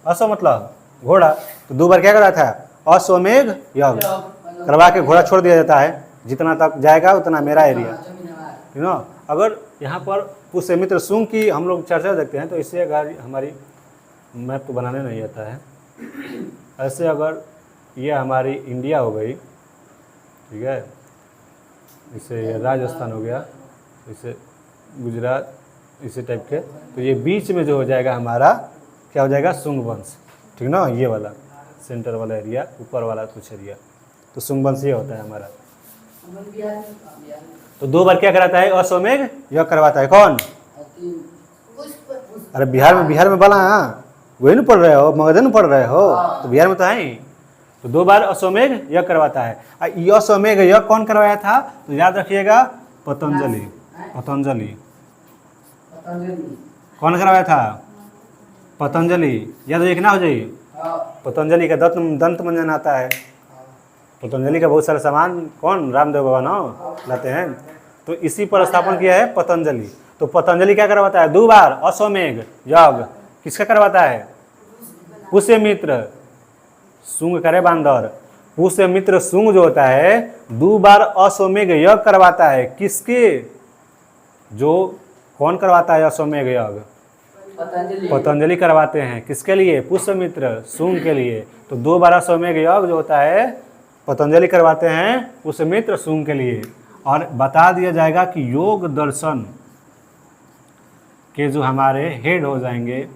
अश्व मतलब घोड़ा, तो 2 बार क्या करा था? अश्वमेघ यज्ञ करवा के घोड़ा छोड़ दिया जाता है, जितना तक जाएगा उतना मेरा एरिया। यू नो, अगर यहाँ पर पुष्यमित्र सुंग की हम लोग चर्चा देखते हैं तो इससे अगर हमारी मैप तो बनाने नहीं आता है, ऐसे अगर ये हमारी इंडिया हो गई, ठीक है, इसे राजस्थान हो गया, इसे गुजरात, इसी टाइप के, तो ये बीच में जो हो जाएगा हमारा क्या हो जाएगा? सुंग वंश। ठीक ना, ये वाला सेंटर वाला एरिया, ऊपर वाला कुछ एरिया, तो सुंग वंश ये होता है हमारा। तो 2 बार क्या कराता है? अश्वमेघ यज्ञ करवाता है। कौन? अरे बिहार में बोला, वही ना पढ़ रहे हो, मगध में पढ़ रहे हो, तो बिहार में तो है ही। तो 2 बार अश्वमेघ यज्ञ करवाता है। ये अश्वमेघ यज्ञ कौन करवाया था? तो याद रखिएगा, पतंजलि। पतंजलि कौन करवाया था? पतंजलि। याद देखना हो जाइए, पतंजलि का दंत मंजन आता है। पतंजलि का बहुत सारा सामान कौन? रामदेव बाबा ना लाते हैं, तो इसी पर स्थापन किया है पतंजलि। तो पतंजलि क्या करवाता है? 2 बार अश्वमेघ यज्ञ। किसका करवाता है? पुष्यमित्र सुंग करे बांदर। पुष्यमित्र सुंग जो होता है 2 बार अश्वमेघ यज्ञ करवाता है। किसके? जो कौन करवाता है अश्वमेघ यज्ञ? पतंजलि करवाते हैं। किसके लिए? पुष्यमित्र सुंग के लिए। तो 2 बार अश्वमेघ यज्ञ जो होता है पतंजलि करवाते हैं पुष्यमित्र सुंग के लिए। और बता दिया जाएगा कि योग दर्शन के जो हमारे हेड हो जाएंगे,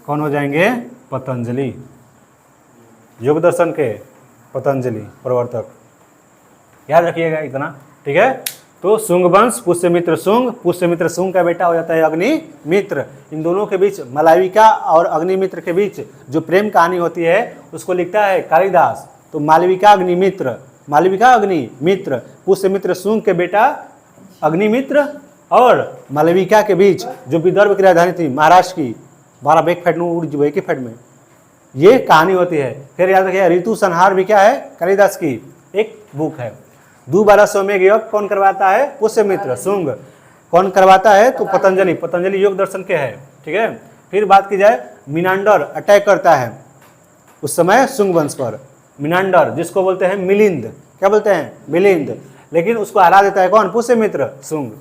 कौन हो जाएंगे? पतंजलि। योग दर्शन के पतंजलि प्रवर्तक, याद रखिएगा इतना। ठीक है, तो सुंग वंश, पुष्यमित्र सुंग का बेटा हो जाता है अग्निमित्र। इन दोनों के बीच, मालविका और अग्निमित्र के बीच जो प्रेम कहानी होती है उसको लिखता है कालिदास। तो मालविका अग्निमित्र, पुष्यमित्र सुंग के बेटा अग्निमित्र और मालविका के बीच जो विदर्भ की राजधानी थी महाराष्ट्र की, 12 बेग फैट एक ही फैट में ये कहानी होती है। फिर याद रखिए, ऋतु संहार भी क्या है? कालिदास की एक बुक है। 2 बार अश्वमेघ यज्ञ कौन करवाता है? पुष्यमित्र सुंग। कौन करवाता है? तो पतंजलि योग दर्शन के है। ठीक है, फिर बात की जाए, मिनांडर अटैक करता है उस समय सुंग वंश पर। मिनांडर जिसको बोलते हैं मिलिंद, क्या बोलते हैं? मिलिंद। लेकिन उसको हरा देता है कौन? पुष्यमित्र सुंग।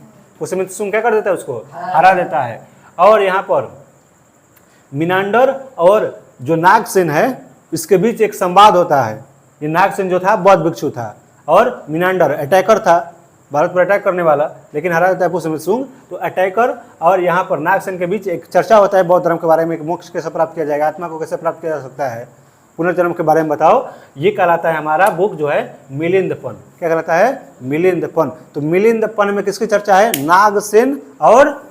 पुष्यमित्र सुंग क्या कर देता है? उसको हरा देता है। और यहाँ पर मिनांडर और जो नागसेन है इसके बीच एक संवाद होता है। ये नागसेन जो था बौद्ध भिक्षु था और मिनांडर अटैकर था, भारत पर अटैक करने वाला, लेकिन हरा देता है पुष्यमित्र सुंग। तो अटैकर और यहाँ पर नागसेन के बीच एक चर्चा होता है बौद्ध धर्म के बारे में, मोक्ष कैसे प्राप्त किया जाएगा, आत्मा को कैसे प्राप्त किया जा सकता है, पुनर्जन्म के बारे में बताओ। ये कहलाता है हमारा बुक जो है मिलिंदपन। क्या कहलाता है? मिलिंदपन। तो मिलिंदपन में किसकी चर्चा है? नागसेन और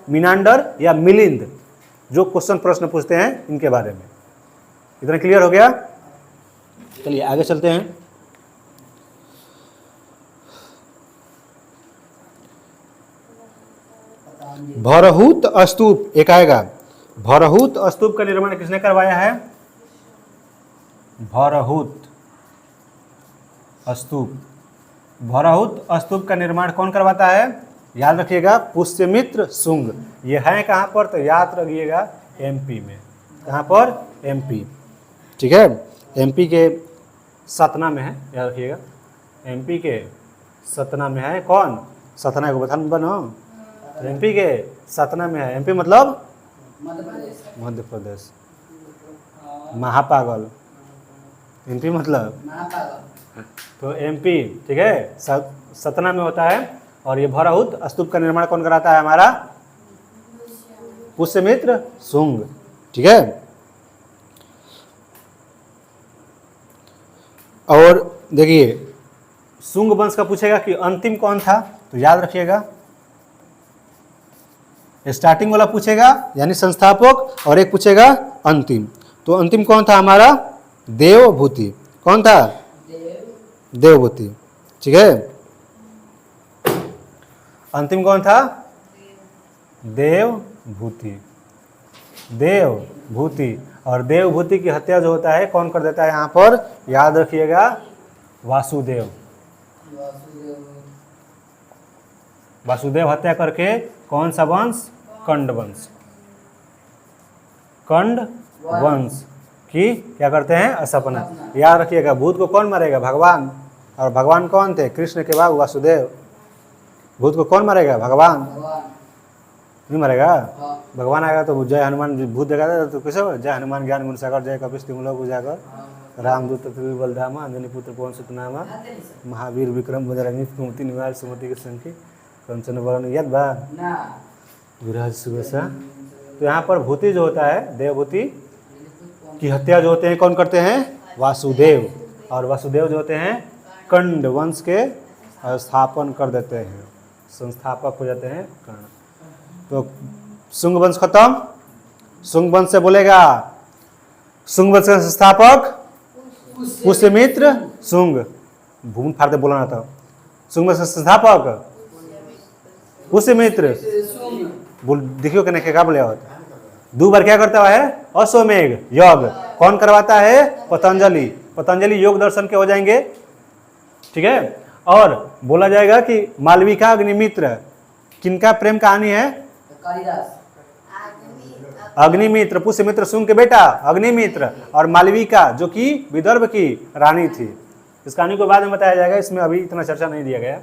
मिनांडर या मिलिंद, जो क्वेश्चन प्रश्न पूछते हैं इनके बारे में। इतना क्लियर हो गया? चलिए आगे चलते हैं। भरहुत स्तूप एक आएगा। भरहुत स्तूप का निर्माण किसने करवाया है? भरहुत स्तूप। भरहुत स्तूप का निर्माण कौन करवाता है? याद रखिएगा, पुष्यमित्र सुंग। ये है कहाँ पर? तो याद रखिएगा एमपी में। कहाँ पर? एमपी। ठीक है, एमपी के सतना में है, याद रखिएगा। एमपी के सतना में है। कौन? सतना को बता बनो, एमपी के सतना में है। एमपी मतलब मध्य प्रदेश। महापागल, एमपी मतलब
महापागल।
तो एमपी, ठीक है, सतना में होता है। और ये भराहुत स्तूप का निर्माण कौन कराता है हमारा? पुष्यमित्र शुंग, ठीक है। और देखिए शुंग वंश का पूछेगा कि अंतिम कौन था, तो याद रखिएगा स्टार्टिंग वाला पूछेगा यानी संस्थापक, और एक पूछेगा अंतिम। तो अंतिम कौन था हमारा? देवभूति। कौन था? देवभूति, ठीक है। अंतिम कौन था? देवभूति। देवभूति, और देवभूति की हत्या जो होता है कौन कर देता है यहाँ पर? याद रखिएगा वासुदेव। वासुदेव हत्या करके कौन सा वंश? कंड वंश। कंड वंश की क्या करते हैं? स्थापना। याद रखिएगा भूत को कौन मारेगा? भगवान। और भगवान कौन थे? कृष्ण के बाद वासुदेव। भूत को कौन मारेगा? भगवान। नहीं मारेगा? भगवान आएगा तो जय हनुमान, भूत देखा तो कैसे हो? जय हनुमान ज्ञान गुण सागर, जय कपिस तिम लोक उजागर, रामदूत बलधामा, अंजनी पुत्र पवन सुत नामा, महावीर विक्रम बजरंगी, कुमति निवार सुमति के संख्य कंचन वरण यद बा विराज सुबेसा। तो यहाँ पर भूति जो होता है, देवभूति की हत्या जो होते हैं कौन करते हैं? वासुदेव। और वासुदेव जो होते हैं कंड वंश के स्थापन कर देते हैं, संस्थापक हो जाते हैं कर्ण। तो शुंग वंश खत्म। शुंग वंश से बोलेगा, शुंग वंश का संस्थापक पुष्यमित्र शुंग। भूमि फाड़ते बोलना था। शुंग वंश का संस्थापक पुष्यमित्र। बोल देखियो कि नहीं क्या बोले? दो बार क्या करता है? अश्वमेघ यज्ञ। कौन करवाता है? पतंजलि। पतंजलि योग दर्शन के हो जाएंगे, ठीक है। और बोला जाएगा कि मालविका अग्निमित्र किनका प्रेम कहानी है? अग्निमित्र, पुष्यमित्र शुंग के बेटा अग्निमित्र, और मालविका जो कि विदर्भ की रानी थी। इस कहानी को बाद में बताया जाएगा, इसमें अभी इतना चर्चा नहीं दिया गया।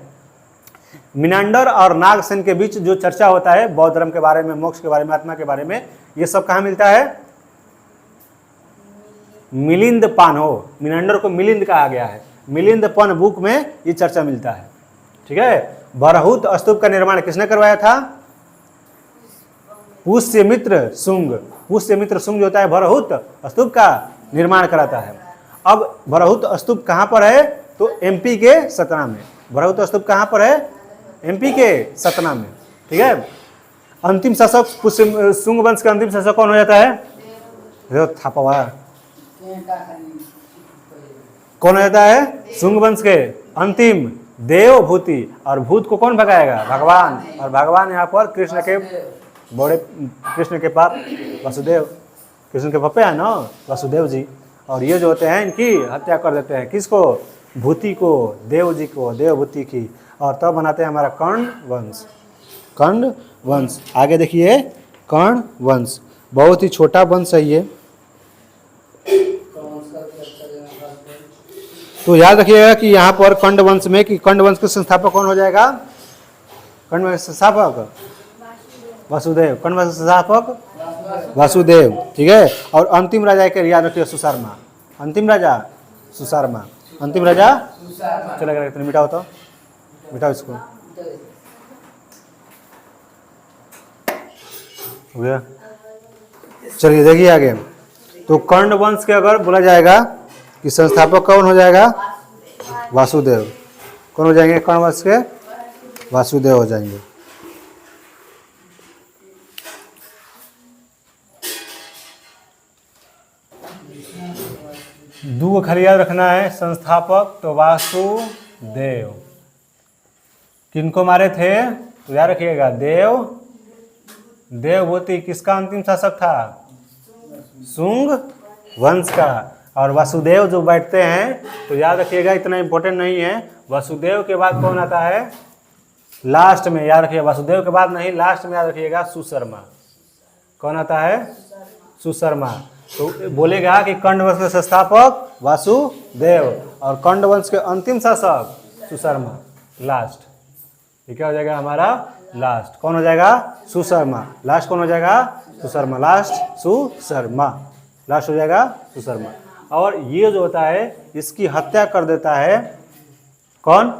मिनांडर और नागसेन के बीच जो चर्चा होता है बौद्ध धर्म के बारे में, मोक्ष के बारे में, आत्मा के बारे में, ये सब कहाँ मिलता है? मिलिंद पानो। मिनांडर को मिलिंद कहा गया है। मिलिंद पन बुक में ये चर्चा मिलता है, ठीक है। बरहुत स्तूप का निर्माण किसने करवाया था? पुष्यमित्र शुंग। पुष्यमित्र शुंग जो होता है बरहुत स्तूप का निर्माण कराता है। अब बरहुत स्तूप कहाँ पर है? तो एमपी के सतना में। बरहुत स्तूप कहाँ पर है? एमपी के सतना में, ठीक है। अंतिम शासक पुष्य शुंग वंश का अंतिम शासक कौन हो जाता है? थापवा। कौन हो जाता है? शुंग वंश के अंतिम देवभूति। और भूत को कौन भगाएगा? भगवान। और भगवान यहाँ पर कृष्ण के बड़े, कृष्ण के पाप वासुदेव, कृष्ण के पप्पे हैं ना वासुदेव जी। और ये जो होते हैं इनकी हत्या कर देते हैं। किसको? भूति को, देव जी को, देवभूति की। और तब बनाते हैं हमारा कर्ण वंश। कर्ण वंश। आगे देखिए कर्ण वंश बहुत ही छोटा वंश है ये। तो याद रखिएगा कि यहाँ पर कर्ण वंश में कि कर्ण वंश के संस्थापक कौन हो जाएगा? कर्ण वंश संस्थापक वासुदेव। कर्ण वंश संस्थापक वासुदेव, ठीक है। और अंतिम राजा के याद रखिए सुशर्मा। अंतिम राजा सुशर्मा। अंतिम राजा चलेगा। इतना मिटाओ तो, मिटाओ इसको। हो गया। चलिए देखिए आगे। तो कर्ण वंश के अगर बोला जाएगा कि संस्थापक कौन हो जाएगा? वासुदेव। कौन हो जाएंगे कर्ण वंश के? वासुदेव हो जाएंगे। दो खाली याद रखना है। संस्थापक तो वासुदेव। किनको मारे थे? तो याद रखिएगा देवभूति किसका अंतिम शासक था? शुंग वंश का। और वासुदेव जो बैठते हैं तो याद रखिएगा इतना इम्पोर्टेंट नहीं है। वासुदेव के बाद कौन आता है? लास्ट में याद रखिएगा। वासुदेव के बाद नहीं, लास्ट में याद रखिएगा सुशर्मा। कौन आता है? सुशर्मा। तो बोलेगा कि कर्ण वंश के संस्थापक वासुदेव और कर्ण वंश के अंतिम शासक सुशर्मा। लास्ट ये क्या हो जाएगा हमारा? लास्ट कौन हो जाएगा? सुशर्मा। लास्ट कौन हो जाएगा? सुशर्मा। लास्ट सुशर्मा। लास्ट हो जाएगा सुशर्मा। और ये जो होता है इसकी हत्या कर देता है कौन?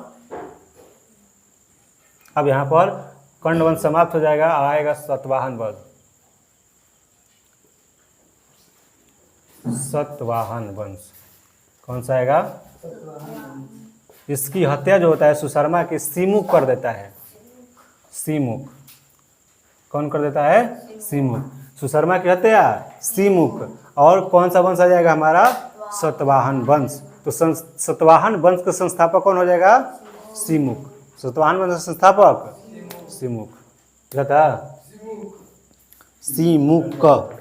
अब यहाँ पर कर्ण वंश समाप्त हो जाएगा, आएगा सतवाहन वंश। सतवाहन वंश कौन सा आएगा? इसकी हत्या जो होता है सुशर्मा के सीमुख कर देता है। सीमुख कौन कर देता है? सीमुख। सुशर्मा की हत्या सीमुख। और कौन सा वंश आ जाएगा हमारा? सतवाहन वंश। तो सतवाहन वंश का संस्थापक कौन हो जाएगा? सीमुख। सतवाहन वंश का संस्थापक सीमुख। क्या था? सीमुख।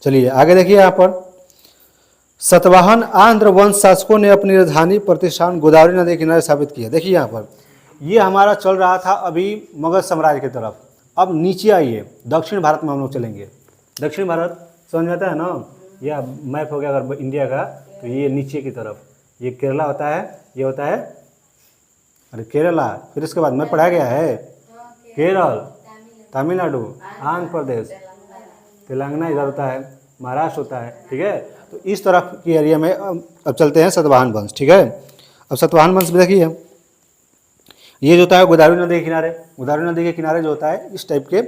चलिए आगे देखिए यहाँ पर, सतवाहन आंध्र वंश शासकों ने अपनी राजधानी प्रतिष्ठान गोदावरी नदी किनारे स्थापित किया। देखिए यहाँ पर ये हमारा चल रहा था अभी मगध साम्राज्य की तरफ। अब नीचे आइए, दक्षिण भारत में हम लोग चलेंगे। दक्षिण भारत समझ में आता है ना? यह मैप हो गया अगर इंडिया का, तो ये नीचे की तरफ ये केरला होता है, ये होता है अरे केरला, फिर इसके बाद मैं पढ़ाया गया है केरल, तमिलनाडु, आंध्र प्रदेश, तेलंगाना इधर होता है, महाराष्ट्र होता है। ठीक है, तो इस तरफ के एरिया में अब चलते हैं सतवाहन वंश। ठीक है, अब सतवाहन वंश में देखिए ये जो होता है गोदावरी नदी के किनारे, गोदावरी नदी के किनारे जो होता है इस टाइप के,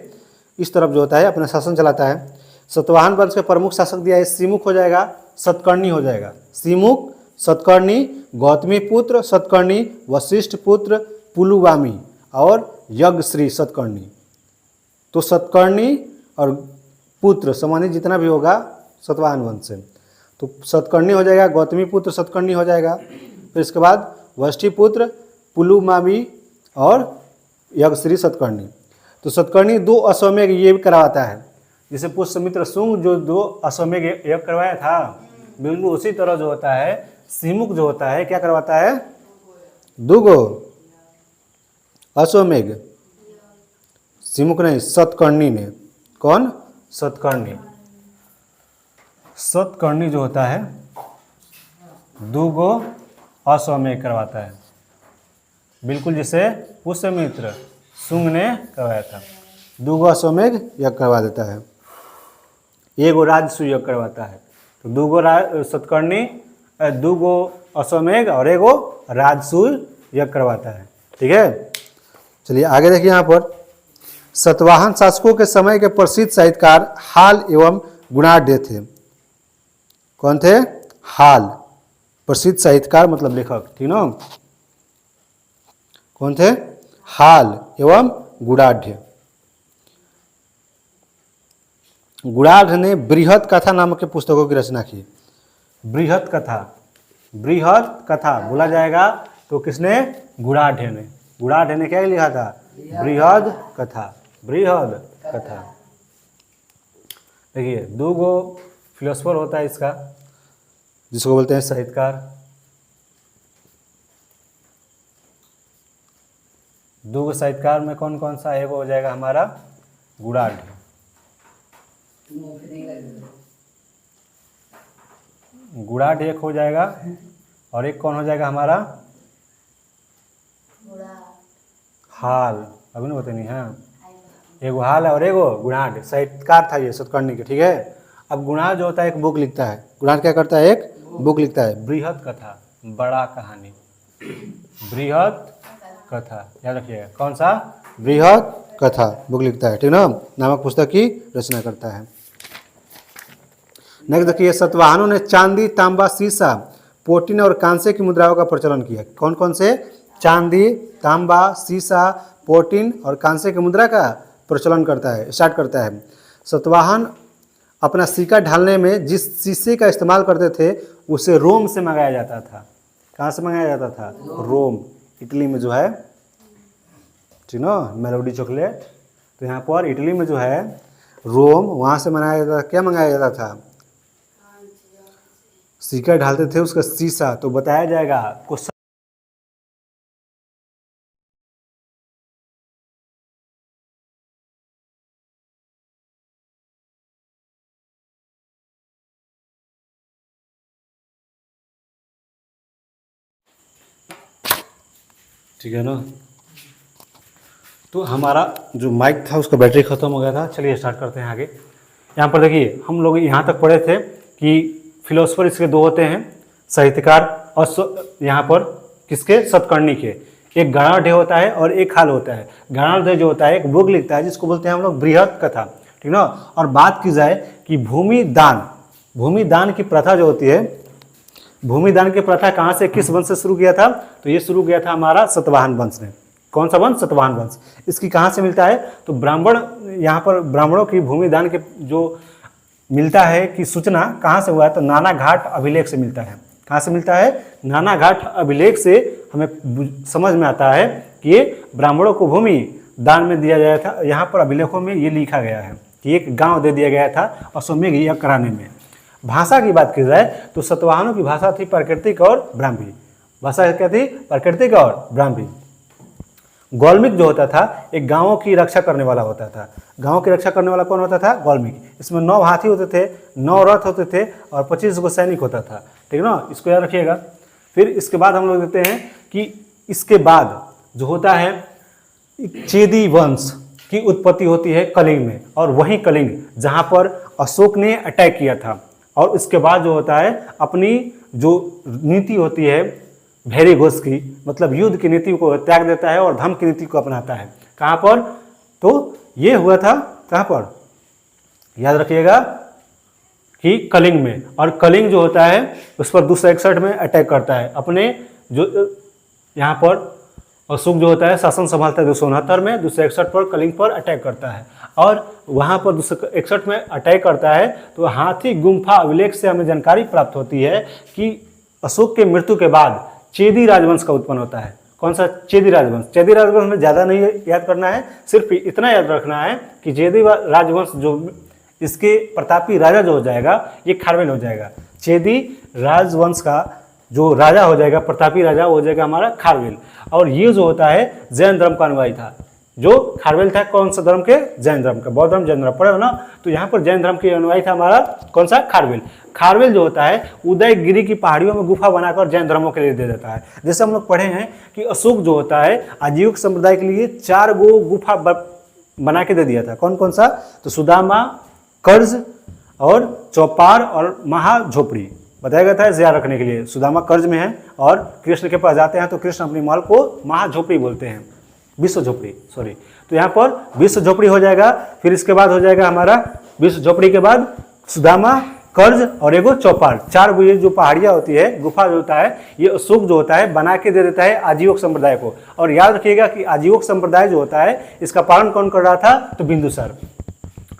इस तरफ जो होता है अपना शासन चलाता है। सतवाहन वंश के प्रमुख शासक दिया है, सीमुख हो जाएगा, सतकर्णी हो जाएगा। सीमुख, सतकर्णी, गौतमी पुत्र सतकर्णी, वशिष्ठ पुत्र पुलुवामी और यज्ञश्री सतकर्णी। तो सतकर्णी और पुत्र संबंधित जितना भी होगा सतवाहन वंश से, तो सतकर्णी हो जाएगा, गौतमी पुत्र सतकर्णी हो जाएगा। फिर इसके बाद वशिष्ठ पुत्र पुलुमावी और यज्ञश्री सतकर्णी। तो सतकर्णी 2 अश्वमेघ ये भी करवाता है, जैसे पुष्यमित्र शुंग जो 2 अश्वमेघ यज्ञ करवाया था, बिल्कुल उसी तरह जो होता है सीमुख जो होता है क्या करवाता है? 2 अश्वमेघ। सीमुख नहीं, सतकर्णी ने। कौन? सतकर्णी। सतकर्णी जो होता है 2 अश्वमेघ करवाता है, बिल्कुल जैसे पुष्यमित्र शुंग ने करवाया था। 2 अश्वमेघ यज्ञ करवा देता है, 1 राजसूय यज्ञ करवाता है। तो 2 सतकर्णी, 2 अश्वमेघ और 1 राजसूय यज्ञ करवाता है। ठीक है, चलिए आगे देखिए यहाँ पर, सतवाहन शासकों के समय के प्रसिद्ध साहित्यकार हाल एवं गुणाढ़ थे। कौन थे? हाल, प्रसिद्ध साहित्यकार मतलब लेखक, ठीक ना? कौन थे? हाल एवं गुणाढ़। गुणाढ़ ने बृहद कथा नामक के पुस्तकों की रचना की। बृहद कथा, बृहद कथा बोला जाएगा तो किसने? गुणाढ़ ने। गुणाढ़ ने क्या लिखा था? बृहद कथा, बृहद कथा। देखिए 2 फिलोसफर होता है इसका, जिसको बोलते हैं साहित्यकार। 2 साहित्यकार में कौन कौन सा? 1 हो जाएगा हमारा गुणाढ़, गुणाढ़ 1 हो जाएगा, और 1 कौन हो जाएगा हमारा? हाल। अभी नहीं बतानी है, 1 हाल है और 1 गुणाढ़। साहित्यकार था ये सतकर्णी के। ठीक है, अब गुणाढ़ जो होता है एक बुक लिखता है। गुणाढ़ क्या करता है? एक बुक लिखता है, बृहद कथा, बड़ा कहानी, बृहद कथा, याद रखिएगा। कौन सा? बृहद कथा बुक लिखता है, ठीक ना, नामक पुस्तक की रचना करता है। नेक्स्ट देखिए, सतवाहनों ने चांदी, तांबा, सीसा, पोटिन और कांसे की मुद्राओं का प्रचलन किया। कौन कौन से? चांदी, तांबा, सीसा, पोटिन और कांसे की मुद्रा का प्रचलन करता है, स्टार्ट करता है। सतवाहन अपना सिक्का ढालने में जिस शीशे का इस्तेमाल करते थे उसे रोम से मंगाया जाता था। कहाँ से मंगाया जाता था? रोम, इटली में जो है, ठीक ना, मेलोडी चॉकलेट। तो यहाँ पर इटली में जो है रोम, वहाँ से मंगाया जाता था। क्या मंगाया जाता था? सिक्का ढालते थे उसका शीशा। तो बताया जाएगा क्वेश्चन, ठीक है ना। तो हमारा जो माइक था उसका बैटरी ख़त्म हो गया था। चलिए स्टार्ट करते हैं आगे। यहाँ पर देखिए, हम लोग यहाँ तक पढ़े थे कि फिलोसफर इसके दो होते हैं, साहित्यकार और यहाँ पर किसके, सतकर्णी के। एक गणाढ़ होता है और एक हाल होता है। गणाढ़ जो होता है एक बुक लिखता है जिसको बोलते हैं हम लोग बृहत कथा, ठीक ना। और बात की जाए कि भूमि दान की प्रथा जो होती है, भूमि दान की प्रथा कहाँ से, किस वंश से शुरू किया था, तो ये शुरू किया था हमारा सतवाहन वंश ने। कौन सा वंश, सतवाहन वंश। इसकी कहाँ से मिलता है, तो ब्राह्मण, यहाँ पर ब्राह्मणों की भूमि दान के जो मिलता है कि सूचना कहाँ से हुआ है, तो नानाघाट अभिलेख से मिलता है। कहाँ से मिलता है, नानाघाट अभिलेख से हमें समझ में आता है कि ये ब्राह्मणों को भूमि दान में दिया गया था। यहाँ पर अभिलेखों में ये लिखा गया है कि एक गांव दे दिया गया था अश्वमेघ यज्ञ कराने में। भाषा की बात की जाए तो सतवाहनों की भाषा थी प्राकृतिक और ब्राह्मी। भाषा क्या थी, प्राकृतिक और ब्राह्मी। गौल्मिक जो होता था एक गांवों की रक्षा करने वाला होता था। गांवों की रक्षा करने वाला कौन होता था, गौल्मिक। इसमें 9 हाथी होते थे, 9 रथ होते थे और 25 गो सैनिक होता था, ठीक ना, इसको याद रखिएगा। फिर इसके बाद हम लोग देखते हैं कि इसके बाद जो होता है चेदी वंश की उत्पत्ति होती है कलिंग में, और वही कलिंग जहाँ पर अशोक ने अटैक किया था। और इसके बाद जो होता है अपनी जो नीति होती है भैरी घोष की, मतलब युद्ध की नीति को त्याग देता है और धर्म की नीति को अपनाता है। कहाँ पर, तो ये हुआ था कहाँ पर, याद रखिएगा कि कलिंग में। और कलिंग जो होता है उस पर 261 में अटैक करता है। अपने जो यहाँ पर अशोक जो होता है शासन संभालता है 269 में, 261 पर कलिंग पर अटैक करता है। और वहाँ पर 261 में अटैक करता है तो हाथी गुम्फा अभिलेख से हमें जानकारी प्राप्त होती है कि अशोक के मृत्यु के बाद चेदी राजवंश का उत्पन्न होता है। कौन सा, चेदी राजवंश। चेदी राजवंश में ज़्यादा नहीं याद करना है, सिर्फ इतना याद रखना है कि चेदी राजवंश जो इसके प्रतापी राजा जो हो जाएगा ये खारवेल हो जाएगा। चेदी राजवंश का जो राजा हो जाएगा, प्रतापी राजा, हो जाएगा हमारा खारवेल। और ये जो होता है जैन धर्म का अनुयायी था। जो खारवेल था कौन सा धर्म के, जैन धर्म का। बौद्ध धर्म, जैन धर्म पढ़े हो ना, तो यहाँ पर जैन धर्म के अनुयायी था हमारा कौन सा, खारवेल। खारवेल जो होता है उदयगिरी की पहाड़ियों में गुफा बनाकर जैन धर्मों के लिए दे देता है। जैसे हम लोग पढ़े हैं कि अशोक जो होता है आजीविक संप्रदाय के लिए 4 गो गुफा बना के दे दिया था। कौन कौन सा, तो सुदामा, कर्ज और चौपार और महाझोपड़ी बताया गया था इसे याद रखने के लिए। सुदामा कर्ज में है और कृष्ण के पास जाते हैं तो कृष्ण अपनी महल को महाझोपड़ी बोलते हैं, विश्व झोपड़ी, सॉरी। तो यहाँ पर विश्व झोपड़ी हो जाएगा। फिर इसके बाद हो जाएगा हमारा विश्व झोपड़ी के बाद सुदामा, कर्ज और एगो चौपाल। 4 गो ये जो पहाड़ियाँ होती है, गुफा जो होता है, ये अशोक जो होता है बना के दे देता है आजीवक संप्रदाय को। और याद रखिएगा कि आजीवक संप्रदाय जो होता है इसका पालन कौन कर रहा था, तो बिंदुसार।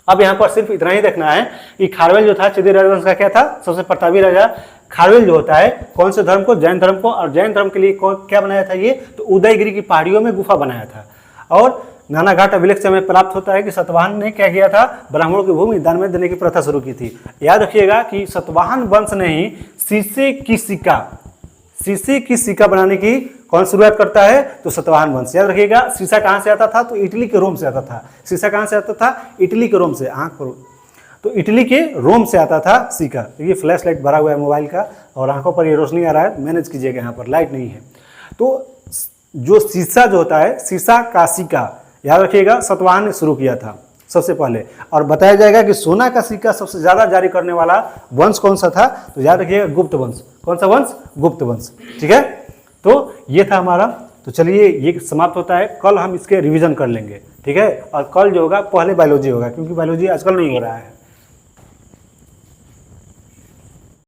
अब यहाँ पर सिर्फ इतना ही देखना है कि खारवेल जो था चेदी राजवंश का क्या था, सबसे प्रतापी राजा। खारवेल जो होता है कौन से धर्म को, जैन धर्म को। और जैन धर्म के लिए क्या बनाया था ये, तो उदयगिरी की पहाड़ियों में गुफा बनाया था। और नानाघाट अभिलेख से हमें प्राप्त होता है कि सतवाहन ने क्या किया था, ब्राह्मणों की भूमि दान में देने की प्रथा शुरू की थी। याद रखिएगा कि सतवाहन वंश ने ही शीशे की सिक्का बनाने की कौन शुरुआत करता है, तो सतवाहन वंश। याद रखिएगा शीशा कहाँ से आता था, तो इटली के रोम से आता था। शीशा कहाँ से आता था, इटली के रोम से। आँख पर, तो इटली के रोम से आता था सिक्का। ये फ्लैश लाइट भरा हुआ है मोबाइल का और आंखों पर ये रोशनी आ रहा है, मैनेज कीजिएगा, यहाँ पर लाइट नहीं है। तो जो शीशा जो होता है, शीशा का सिक्का, याद रखिएगा सतवाहन ने शुरू किया था सबसे पहले। और बताया जाएगा कि सोना का सिक्का सबसे ज़्यादा जारी करने वाला वंश कौन सा था, तो याद रखिएगा गुप्त वंश। कौन सा वंश, गुप्त वंश, ठीक है। तो ये था हमारा। तो चलिए ये समाप्त होता है, कल हम इसके रिवीजन कर लेंगे, ठीक है। और कल जो होगा पहले बायोलॉजी होगा, क्योंकि बायोलॉजी आजकल नहीं हो रहा है।